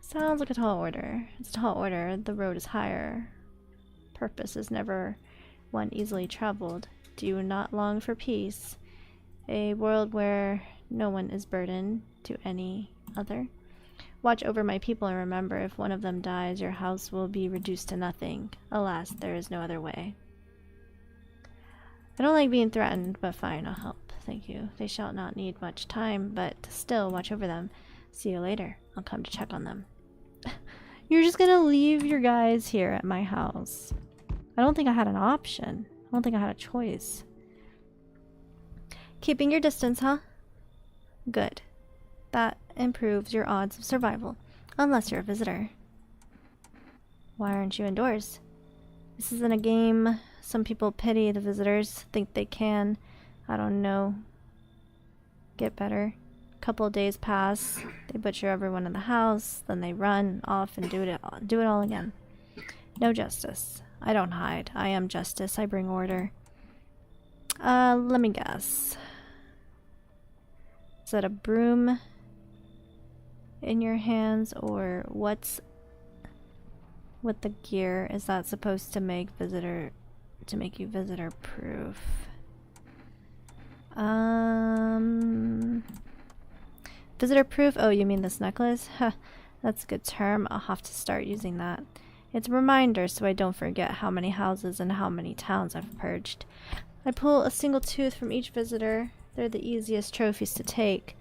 Sounds like a tall order. It's a tall order. The road is higher. Purpose is never one easily traveled. Do you not long for peace? A world where no one is burdened to any other? Watch over my people and remember, if one of them dies, your house will be reduced to nothing. Alas, there is no other way. I don't like being threatened, but fine, I'll help. Thank you. They shall not need much time, but still watch over them. See you later. I'll come to check on them. You're just gonna leave your guys here at my house. I don't think I had an option. I don't think I had a choice. Keeping your distance, huh? Good. That improves your odds of survival. Unless you're a visitor. Why aren't you indoors? This isn't a game. Some people pity the visitors, think they can, I don't know, get better. A couple of days pass, they butcher everyone in the house, then they run off and do it all again. No justice. I don't hide. I am justice. I bring order. Let me guess. Is that a broom in your hands, or what's with the gear? Is that supposed to make you visitor proof? Visitor proof? Oh, you mean this necklace? Huh, that's a good term. I'll have to start using that. It's a reminder so I don't forget how many houses and how many towns I've purged. I pull a single tooth from each visitor. They're the easiest trophies to take.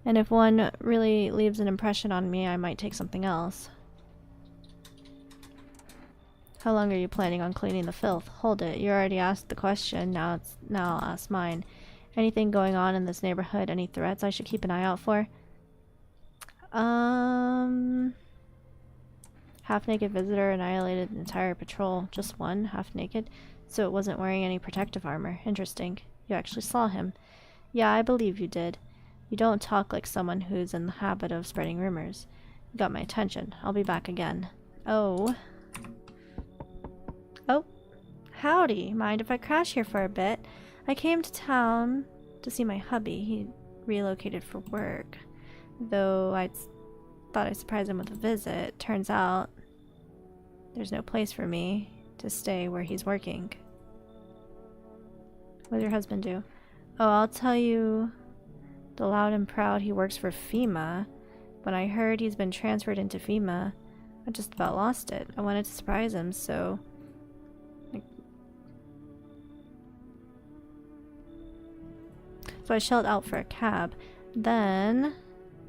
And if one really leaves an impression on me, I might take something else. How long are you planning on cleaning the filth? Hold it. You already asked the question. Now I'll ask mine. Anything going on in this neighborhood? Any threats I should keep an eye out for? Half-naked visitor annihilated an entire patrol. Just one, half-naked. So it wasn't wearing any protective armor. Interesting. You actually saw him. Yeah, I believe you did. You don't talk like someone who's in the habit of spreading rumors. You got my attention. I'll be back again. Oh. Oh. Howdy. Mind if I crash here for a bit? I came to town to see my hubby. He relocated for work. Though I thought I'd surprise him with a visit. Turns out there's no place for me to stay where he's working. What does your husband do? Oh, I'll tell you the loud and proud he works for FEMA. When I heard he's been transferred into FEMA, I just about lost it. I wanted to surprise him, so I shelled out for a cab. Then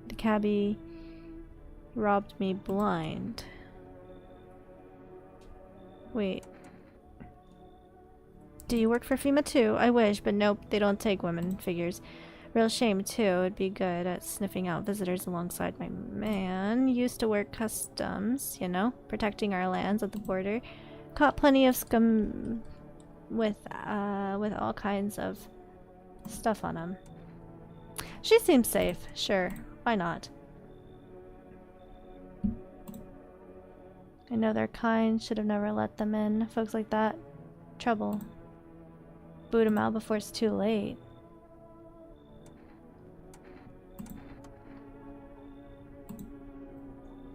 the cabbie robbed me blind. Wait. Do you work for FEMA too? I wish, but nope, they don't take women figures. Real shame too. It'd be good at sniffing out visitors alongside my man. Used to work customs, you know, protecting our lands at the border. Caught plenty of scum with all kinds of stuff on them. She seems safe. Sure, why not? I know they're kind. Should have never let them in. Folks like that. Trouble. boot him out before it's too late.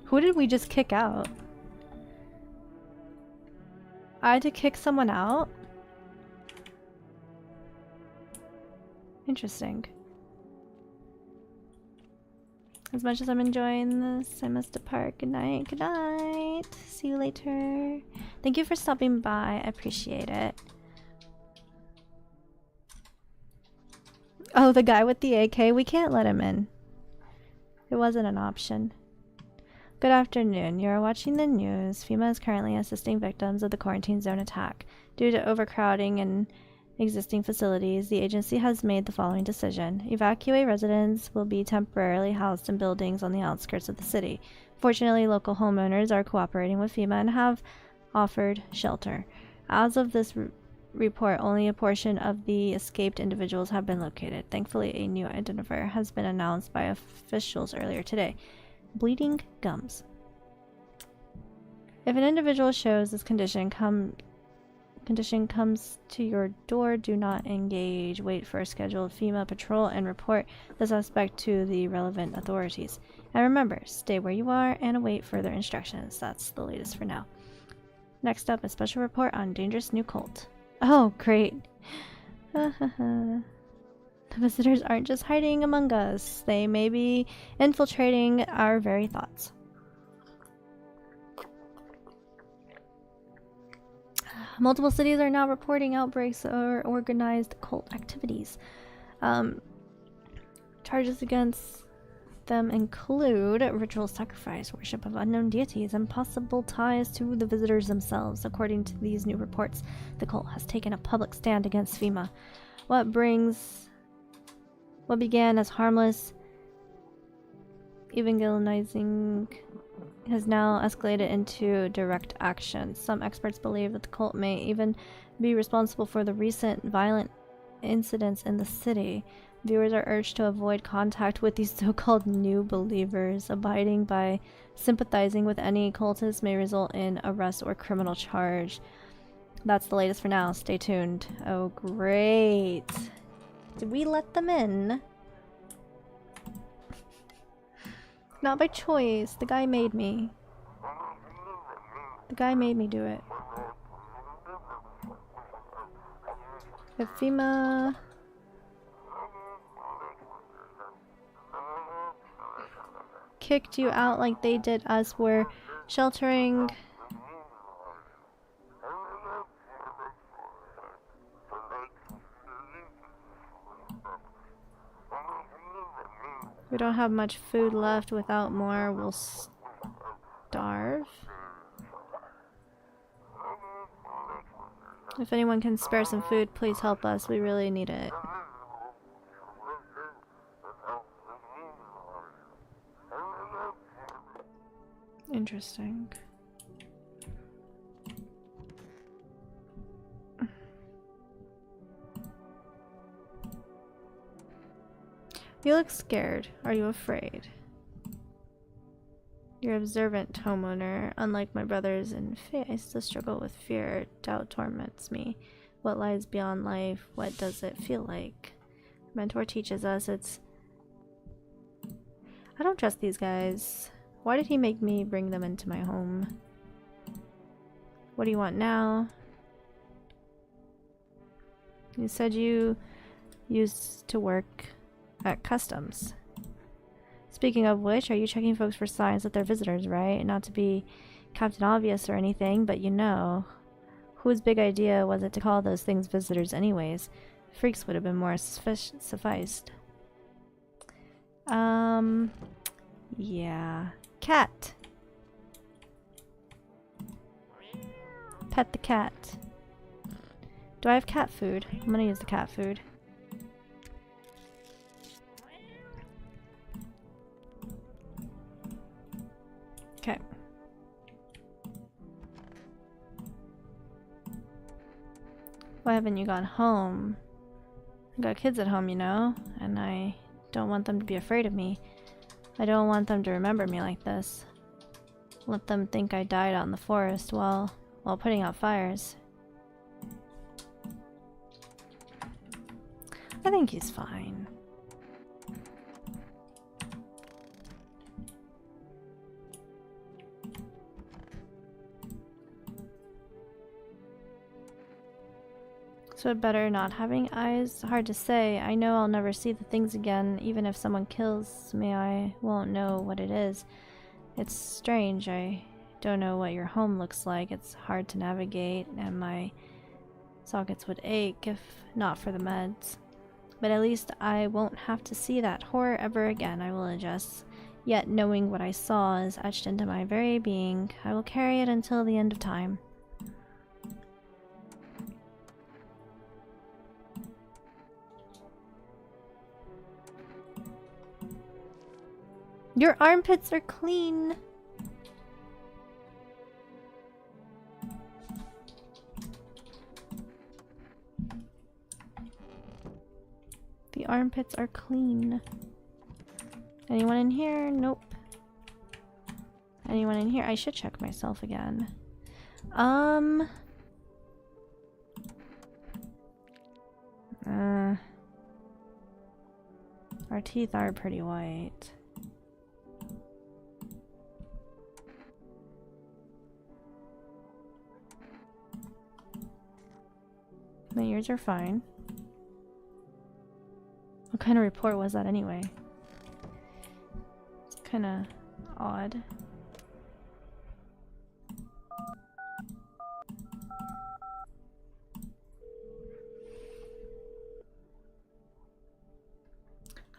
Who did we just kick out? I had to kick someone out? Interesting. As much as I'm enjoying this, I must depart. Good night. Good night. See you later. Thank you for stopping by. I appreciate it. Oh, the guy with the AK? We can't let him in. It wasn't an option. Good afternoon. You are watching the news. FEMA is currently assisting victims of the quarantine zone attack. Due to overcrowding in existing facilities, the agency has made the following decision. Evacuate residents will be temporarily housed in buildings on the outskirts of the city. Fortunately, local homeowners are cooperating with FEMA and have offered shelter. As of this report, only a portion of the escaped individuals have been located. Thankfully, a new identifier has been announced by officials earlier today. Bleeding gums. If an individual shows this condition comes to your door, do not engage. Wait for a scheduled FEMA patrol and report the suspect to the relevant authorities. And remember, stay where you are and await further instructions. That's the latest for now. Next up, a special report on dangerous new cult. Oh, great. The visitors aren't just hiding among us. They may be infiltrating our very thoughts. Multiple cities are now reporting outbreaks or organized cult activities. Charges against them include ritual sacrifice, worship of unknown deities, and possible ties to the visitors themselves. According to these new reports, the cult has taken a public stand against FEMA. What began as harmless evangelizing has now escalated into direct action. Some experts believe that the cult may even be responsible for the recent violent incidents in the city. Viewers are urged to avoid contact with these so-called new believers. Abiding by sympathizing with any cultist may result in arrest or criminal charge. That's the latest for now. Stay tuned. Oh, great. Did we let them in? Not by choice. The guy made me. The guy made me do it. If FEMA kicked you out like they did us, we're sheltering. We don't have much food left. Without more, we'll starve. If anyone can spare some food, please help us. We really need it. Interesting. You look scared. Are you afraid? You're observant, homeowner. Unlike my brothers in faith, I still struggle with fear. Doubt torments me. What lies beyond life? What does it feel like? Mentor teaches us it's... I don't trust these guys. Why did he make me bring them into my home? What do you want now? You said you used to work at customs. Speaking of which, are you checking folks for signs that they're visitors, right? Not to be Captain Obvious or anything, but you know. Whose big idea was it to call those things visitors anyways? Freaks would have been more sufficed. Yeah. Cat. Pet the cat. Do I have cat food? I'm gonna use the cat food. Okay. Why haven't you gone home? I got kids at home, you know, and I don't want them to be afraid of me. I don't want them to remember me like this. Let them think I died out in the forest while putting out fires. I think he's fine. So better not having eyes? Hard to say. I know I'll never see the things again. Even if someone kills me, I won't know what it is. It's strange. I don't know what your home looks like. It's hard to navigate, and my sockets would ache if not for the meds. But at least I won't have to see that horror ever again. I will adjust. Yet knowing what I saw is etched into my very being. I will carry it until the end of time. Your armpits are clean. The armpits are clean. Anyone in here? Nope. Anyone in here? I should check myself again. Our teeth are pretty white. My ears are fine. What kind of report was that anyway? It's kind of odd.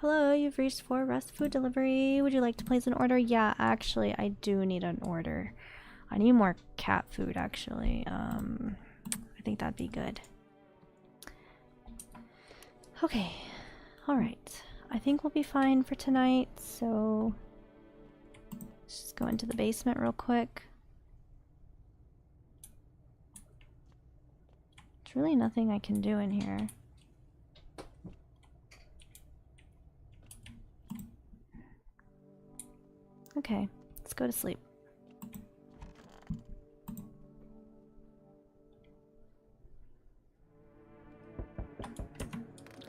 Hello, you've reached for Rest Food Delivery. Would you like to place an order? Yeah, actually, I do need an order. I need more cat food, actually. I think that'd be good. Okay. Alright. I think we'll be fine for tonight, so... let's just go into the basement real quick. There's really nothing I can do in here. Okay, let's go to sleep.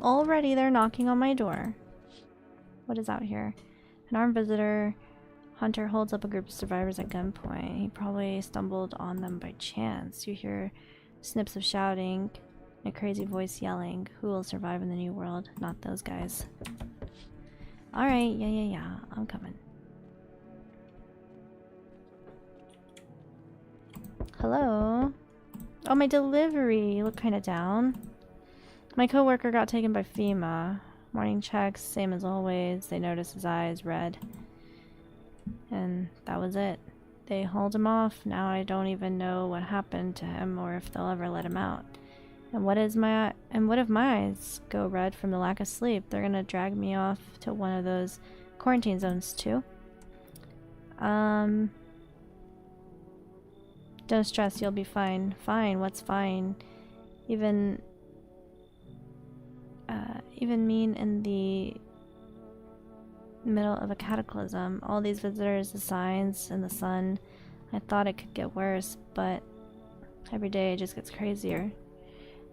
Already they're knocking on my door. What is out here? An armed visitor. Hunter holds up a group of survivors at gunpoint. He probably stumbled on them by chance. You hear snips of shouting and a crazy voice yelling. Who will survive in the new world? Not those guys. Alright, yeah. I'm coming. Hello? Oh, my delivery. You look kind of down. My coworker got taken by FEMA. Morning checks, same as always. They noticed his eyes red. And that was it. They hauled him off. Now I don't even know what happened to him or if they'll ever let him out. And what if my eyes go red from the lack of sleep? They're gonna drag me off to one of those quarantine zones too. Don't stress, you'll be fine. Fine, what's fine? Even mean in the middle of a cataclysm. All these visitors, the signs, and the sun. I thought it could get worse, but every day it just gets crazier.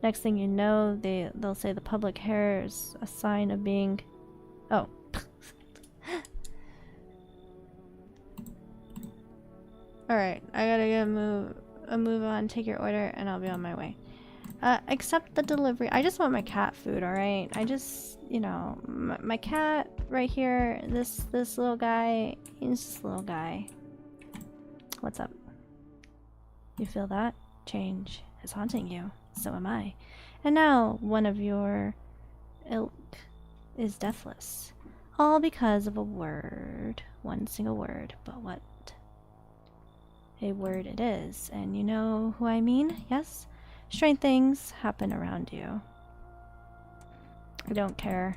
Next thing you know, they'll say the public hair is a sign of being... Oh. Alright, I gotta get a move on, take your order, and I'll be on my way. Accept the delivery. I just want my cat food, alright? I just, you know, my cat right here, this little guy, he's just a little guy. What's up? You feel that? Change is haunting you. So am I. And now, one of your ilk is deathless. All because of a word. One single word. But what? A word it is. And you know who I mean? Yes? Strange things happen around you. I don't care.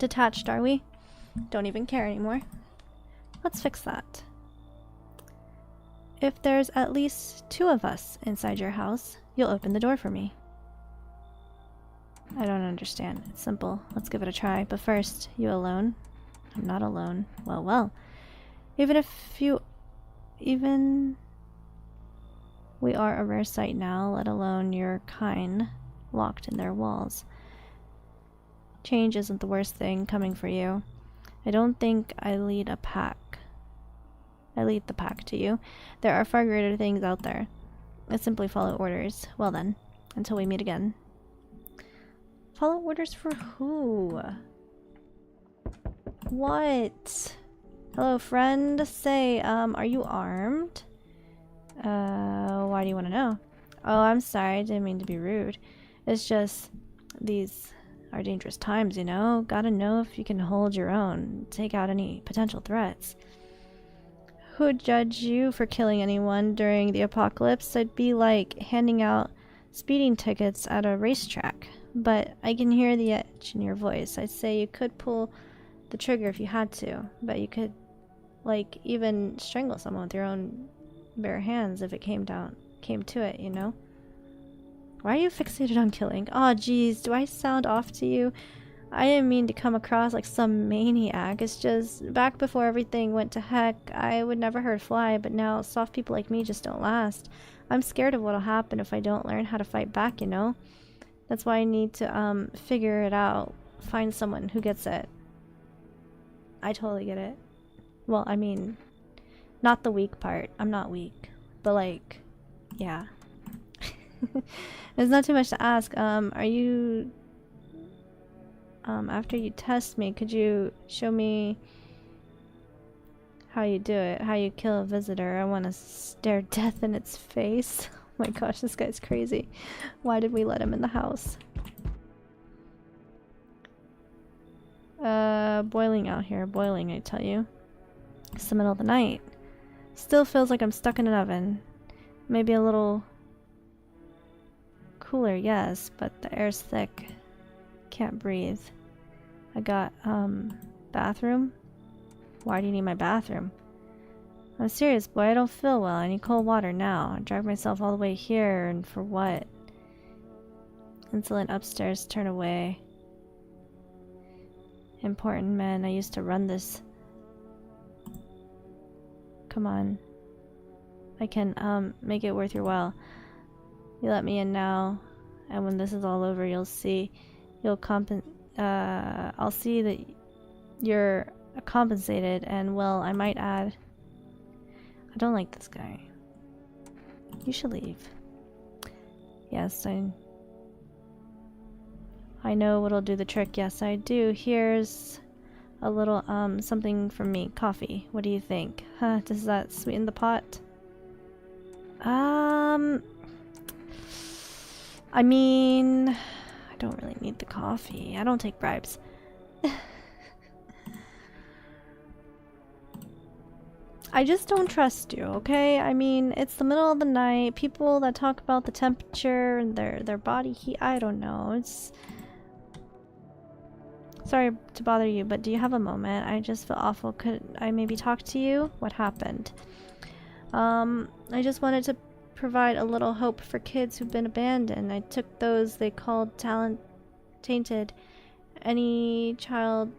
Detached, are we? Don't even care anymore. Let's fix that. If there's at least 2 of us inside your house, you'll open the door for me. I don't understand. It's simple. Let's give it a try. But first, you alone? I'm not alone. Well. Even we are a rare sight now, let alone your kind, locked in their walls. Change isn't the worst thing coming for you. I don't think I lead the pack to you. There are far greater things out there. I simply follow orders. Well then, until we meet again. Follow orders for who? What? Hello, friend. Say, are you armed? Why do you want to know? Oh, I'm sorry. I didn't mean to be rude. It's just, these are dangerous times, you know? Gotta know if you can hold your own, take out any potential threats. Who would judge you for killing anyone during the apocalypse? I'd be like handing out speeding tickets at a racetrack. But I can hear the edge in your voice. I'd say you could pull the trigger if you had to, but you could, like, even strangle someone with your own bare hands if it came to it, you know? Why are you fixated on killing? Aw, geez, do I sound off to you? I didn't mean to come across like some maniac. It's just, back before everything went to heck, I would never hurt a fly, but now soft people like me just don't last. I'm scared of what'll happen if I don't learn how to fight back, you know? That's why I need to, figure it out. Find someone who gets it. I totally get it. Well, I mean, not the weak part. I'm not weak. But, like, yeah. There's not too much to ask. Are you... after you test me, could you show me how you do it? How you kill a visitor? I want to stare death in its face. Oh my gosh, this guy's crazy. Why did we let him in the house? Boiling out here. Boiling, I tell you. It's the middle of the night. Still feels like I'm stuck in an oven. Maybe a little cooler, yes, but the air's thick. Can't breathe. I got, bathroom? Why do you need my bathroom? I'm serious, boy. I don't feel well. I need cold water now. I dragged myself all the way here, and for what? Insolent upstairs, turn away. Important men. I used to run this. Come on. I can, make it worth your while. You let me in now, and when this is all over, you'll see. I'll see that you're compensated, and well, I might add, I don't like this guy. You should leave. Yes, I know what'll do the trick. Yes, I do. Here's a little, something from me. Coffee. What do you think? Huh, does that sweeten the pot? I mean, I don't really need the coffee. I don't take bribes. I just don't trust you, okay? I mean, it's the middle of the night. People that talk about the temperature and their body heat, I don't know. It's... Sorry to bother you, but do you have a moment? I just feel awful. Could I maybe talk to you? What happened? I just wanted to provide a little hope for kids who've been abandoned. I took those they called tainted. Any child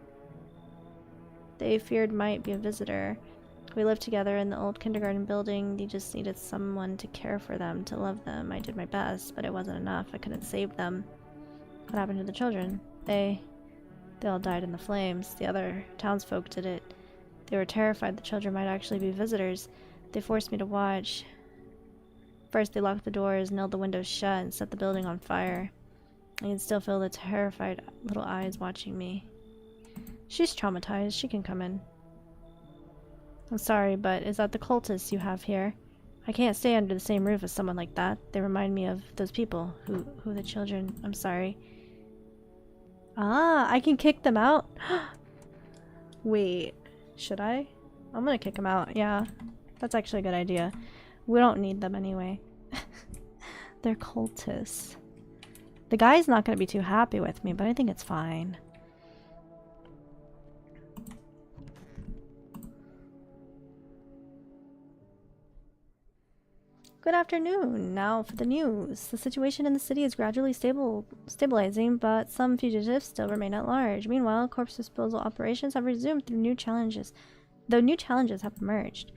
they feared might be a visitor. We lived together in the old kindergarten building. They just needed someone to care for them, to love them. I did my best, but it wasn't enough. I couldn't save them. What happened to the children? They all died in the flames. The other townsfolk did it. They were terrified the children might actually be visitors. They forced me to watch. First, they locked the doors, nailed the windows shut, and set the building on fire. I can still feel the terrified little eyes watching me. She's traumatized. She can come in. I'm sorry, but is that the cultists you have here? I can't stay under the same roof as someone like that. They remind me of those people who the children... I'm sorry. Ah, I can kick them out? Wait, should I? I'm gonna kick them out, yeah. That's actually a good idea. We don't need them anyway. They're cultists. The guy's not gonna be too happy with me, but I think it's fine. Good afternoon. Now for the news. The situation in the city is gradually stabilizing, but some fugitives still remain at large. Meanwhile, corpse disposal operations have resumed though new challenges have emerged.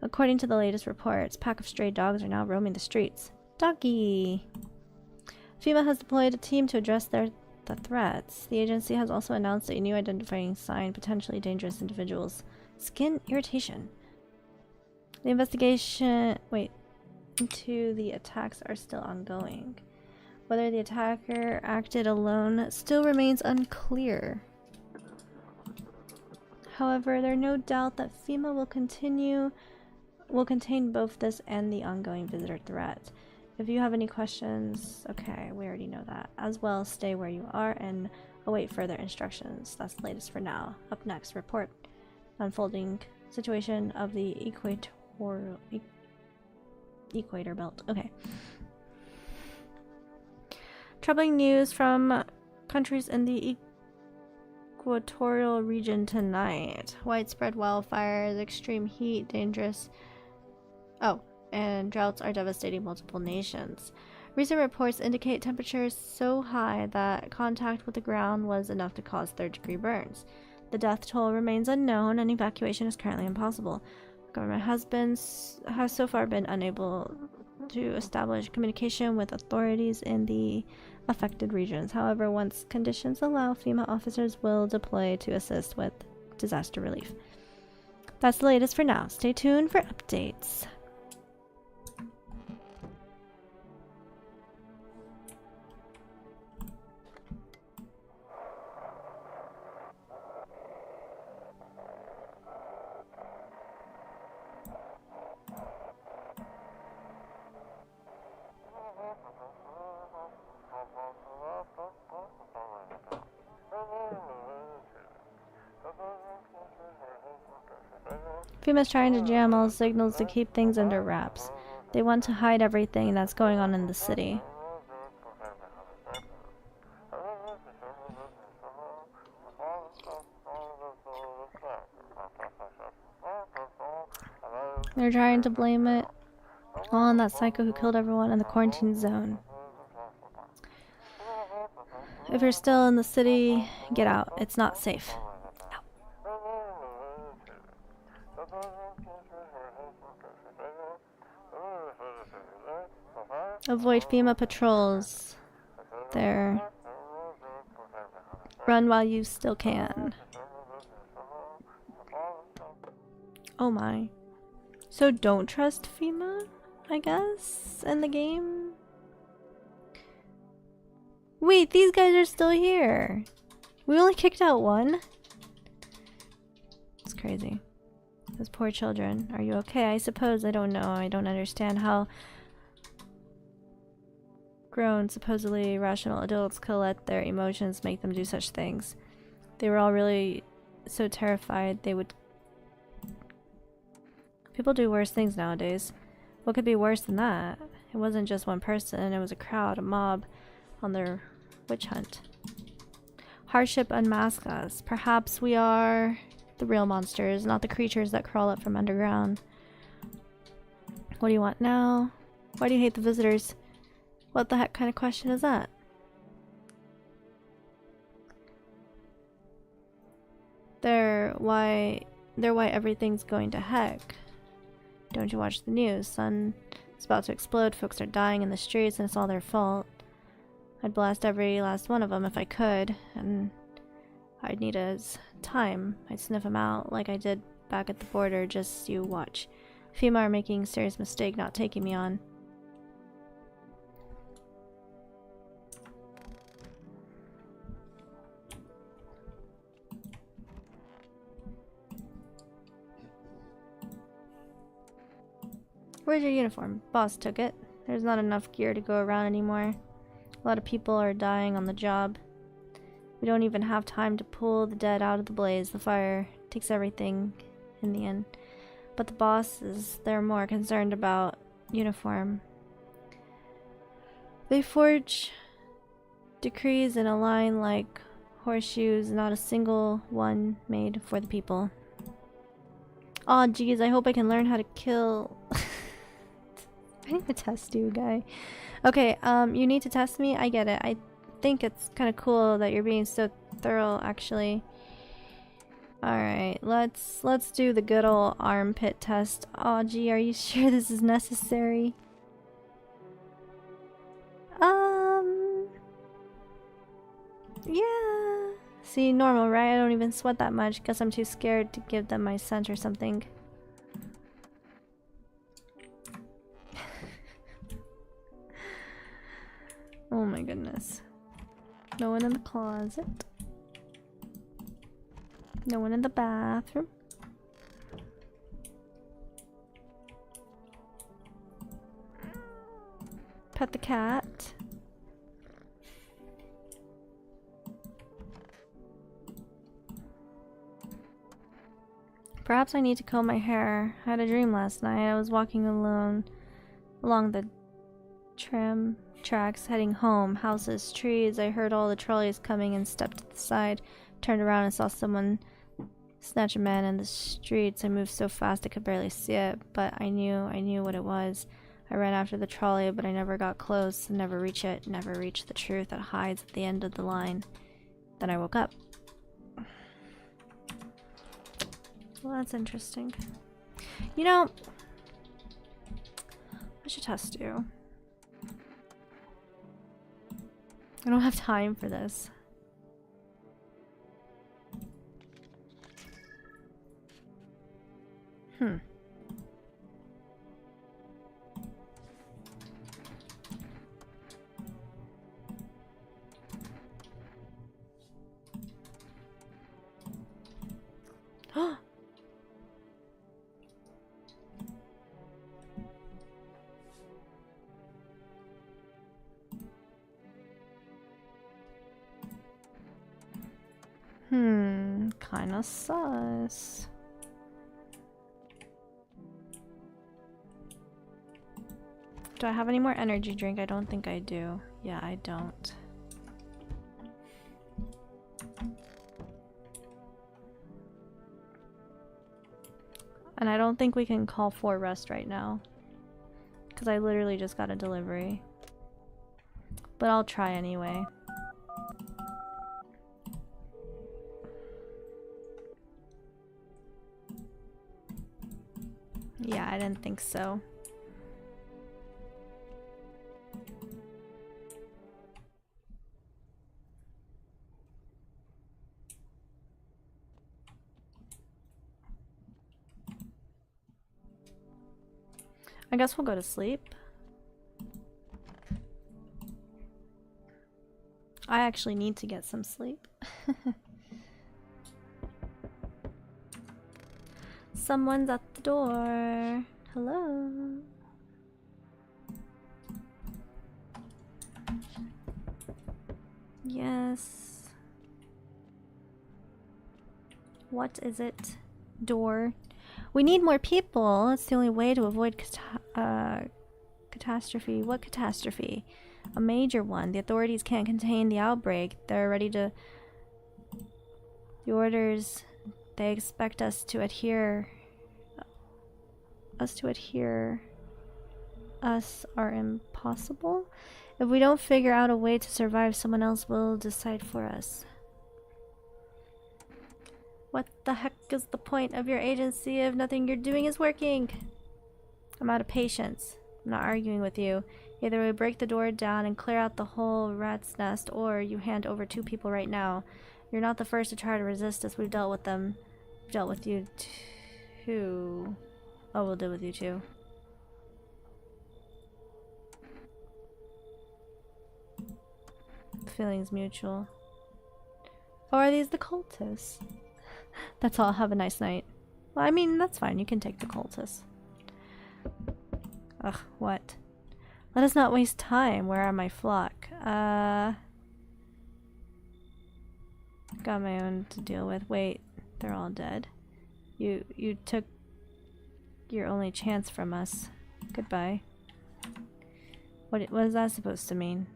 According to the latest reports, a pack of stray dogs are now roaming the streets. Doggy! FEMA has deployed a team to address the threats. The agency has also announced a new identifying sign, potentially dangerous individuals. Skin irritation. The investigation into the attacks are still ongoing. Whether the attacker acted alone still remains unclear. However, there's no doubt that FEMA will contain both this and the ongoing visitor threat. If you have any questions, okay, we already know that. As well, stay where you are and await further instructions. That's the latest for now. Up next, report unfolding situation of the equator belt. Okay. Troubling news from countries in the equatorial region tonight. Widespread wildfires, extreme heat, dangerous... and droughts are devastating multiple nations. Recent reports indicate temperatures so high that contact with the ground was enough to cause third-degree burns. The death toll remains unknown and evacuation is currently impossible. Government has so far been unable to establish communication with authorities in the affected regions. However, once conditions allow, FEMA officers will deploy to assist with disaster relief. That's the latest for now. Stay tuned for updates. FEMA's trying to jam all signals to keep things under wraps. They want to hide everything that's going on in the city. They're trying to blame it all on that psycho who killed everyone in the quarantine zone. If you're still in the city, get out. It's not safe. Avoid FEMA patrols. There. Run while you still can. Oh my. So don't trust FEMA, I guess, in the game? Wait, these guys are still here. We only kicked out one? It's crazy. Those poor children. Are you okay? I suppose. I don't know. I don't understand how grown, supposedly rational adults could let their emotions make them do such things. They were all really so terrified they would... People do worse things nowadays. What could be worse than that? It wasn't just one person, it was a crowd, a mob, on their witch hunt. Hardship unmasks us. Perhaps we are the real monsters, not the creatures that crawl up from underground. What do you want now? Why do you hate the visitors? What the heck kind of question is that? They're why everything's going to heck. Don't you watch the news? Sun is about to explode, folks are dying in the streets, and it's all their fault. I'd blast every last one of them if I could, and I'd need his time. I'd sniff him out like I did back at the border, just you watch. FEMA are making a serious mistake not taking me on. Where's your uniform? Boss took it. There's not enough gear to go around anymore. A lot of people are dying on the job. We don't even have time to pull the dead out of the blaze. The fire takes everything in the end. But the bosses, they're more concerned about uniform. They forge decrees in a line like horseshoes, not a single one made for the people. Aw, geez, I hope I can learn how to kill... I need to test you, guy. Okay, you need to test me? I get it. I think it's kind of cool that you're being so thorough, actually. Alright, let's do the good old armpit test. Aw, gee, are you sure this is necessary? Yeah. See, normal, right? I don't even sweat that much. Guess I'm too scared to give them my scent or something. Oh my goodness. No one in the closet. No one in the bathroom. Pet the cat. Perhaps I need to comb my hair. I had a dream last night. I was walking alone along the tram tracks heading home. Houses, trees. I heard all the trolleys coming and stepped to the side. Turned around and saw someone snatch a man in the streets. I moved so fast I could barely see it, but I knew what it was. I ran after the trolley, but I never got close and never reached it. Never reached the truth that hides at the end of the line. Then I woke up. Well, that's interesting. You know, I should test you. I don't have time for this. Kinda sus. Do I have any more energy drink? I don't think I do. Yeah, I don't. And I don't think we can call for rest right now. Because I literally just got a delivery. But I'll try anyway. Yeah, I didn't think so. I guess we'll go to sleep. I actually need to get some sleep. Someone's at the door. Hello. Yes. What is it? Door. We need more people. It's the only way to avoid catastrophe. What catastrophe? A major one. The authorities can't contain the outbreak. They're ready to... The orders... They expect us to adhere... Us are impossible? If we don't figure out a way to survive, someone else will decide for us. What the heck is the point of your agency if nothing you're doing is working? I'm out of patience. I'm not arguing with you. Either we break the door down and clear out the whole rat's nest, or you hand over 2 people right now. You're not the first to try to resist us. We've dealt with them. We've dealt with you too. Oh, we'll deal with you too. Feelings mutual. Or are these the cultists? That's all. Have a nice night. Well, I mean, that's fine. You can take the cultists. Ugh, what? Let us not waste time. Where are my flock? Got my own to deal with. Wait, they're all dead. You took your only chance from us. Goodbye. What is that supposed to mean?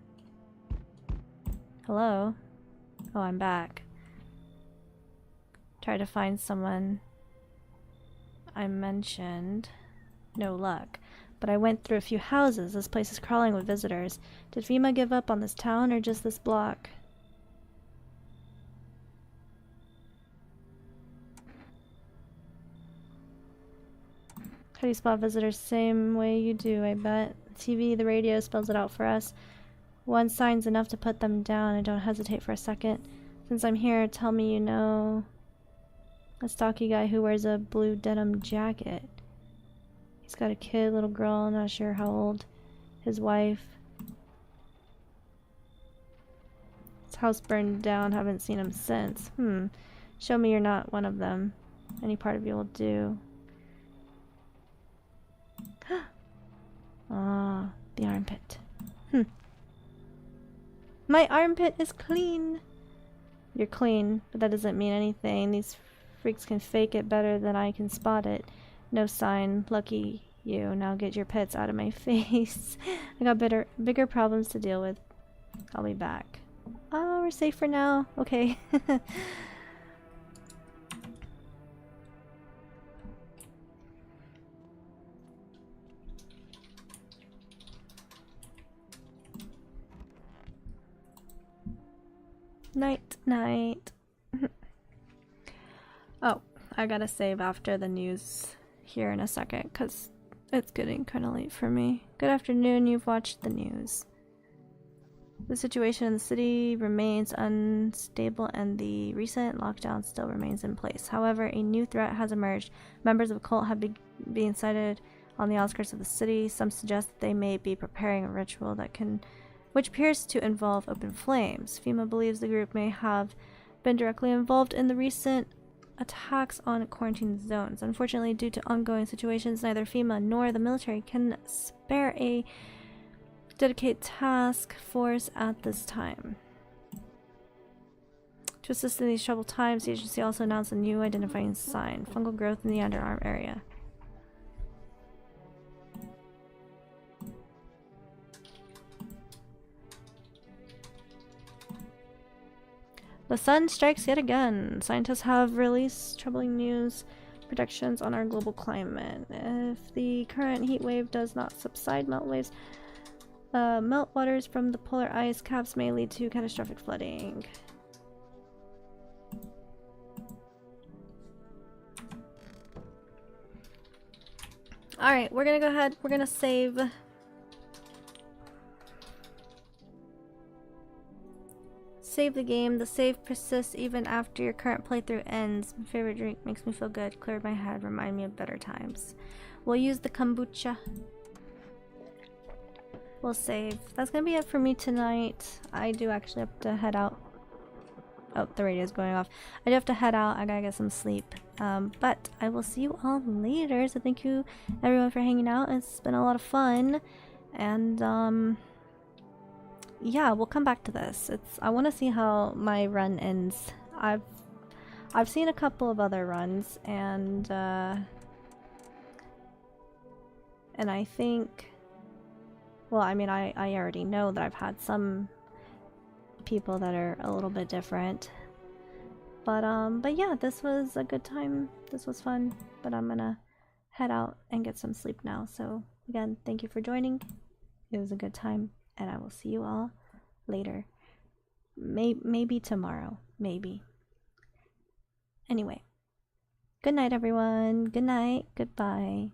Hello? Oh, I'm back. Try to find someone I mentioned. No luck. But I went through a few houses. This place is crawling with visitors. Did FEMA give up on this town or just this block? How do you spot visitors? Same way you do, I bet. TV, the radio spells it out for us. One sign's enough to put them down. I don't hesitate for a second. Since I'm here, tell me you know a stocky guy who wears a blue denim jacket. He's got a kid, little girl, not sure how old. His wife. His house burned down, haven't seen him since. Show me you're not one of them. Any part of you will do. Ah, the armpit. My armpit is clean! You're clean, but that doesn't mean anything. These freaks can fake it better than I can spot it. No sign. Lucky you. Now get your pets out of my face. I got bigger problems to deal with. I'll be back. Oh, we're safe for now. Okay. Night, night. Oh, I gotta save after the news here in a second, because it's getting kind of late for me. Good afternoon, you've watched the news. The situation in the city remains unstable and the recent lockdown still remains in place. However, a new threat has emerged. Members of a cult have been sighted on the outskirts of the city. Some suggest that they may be preparing a ritual which appears to involve open flames. FEMA believes the group may have been directly involved in the recent attacks on quarantine zones. Unfortunately, due to ongoing situations, neither FEMA nor the military can spare a dedicated task force at this time. To assist in these troubled times, the agency also announced a new identifying sign: fungal growth in the underarm area. The sun strikes yet again. Scientists have released troubling news predictions on our global climate. If the current heat wave does not subside, meltwaters from the polar ice caps may lead to catastrophic flooding. Alright, we're gonna go ahead. We're gonna save. Save the game. The save persists even after your current playthrough ends. My favorite drink makes me feel good, cleared my head, remind me of better times. We'll use the kombucha. We'll save. That's gonna be it for me tonight. I do actually have to head out. Oh, the radio's going off. I do have to head out. I gotta get some sleep. But I will see you all later. So thank you everyone for hanging out. It's been a lot of fun. And yeah, we'll come back to this. I want to see how my run ends. I've seen a couple of other runs, and I think, well, I mean, I already know that I've had some people that are a little bit different, but yeah, this was a good time. This was fun, but I'm gonna head out and get some sleep now. So again, thank you for joining. It was a good time. And I will see you all later. Maybe tomorrow. Maybe. Anyway. Good night, everyone. Good night. Goodbye.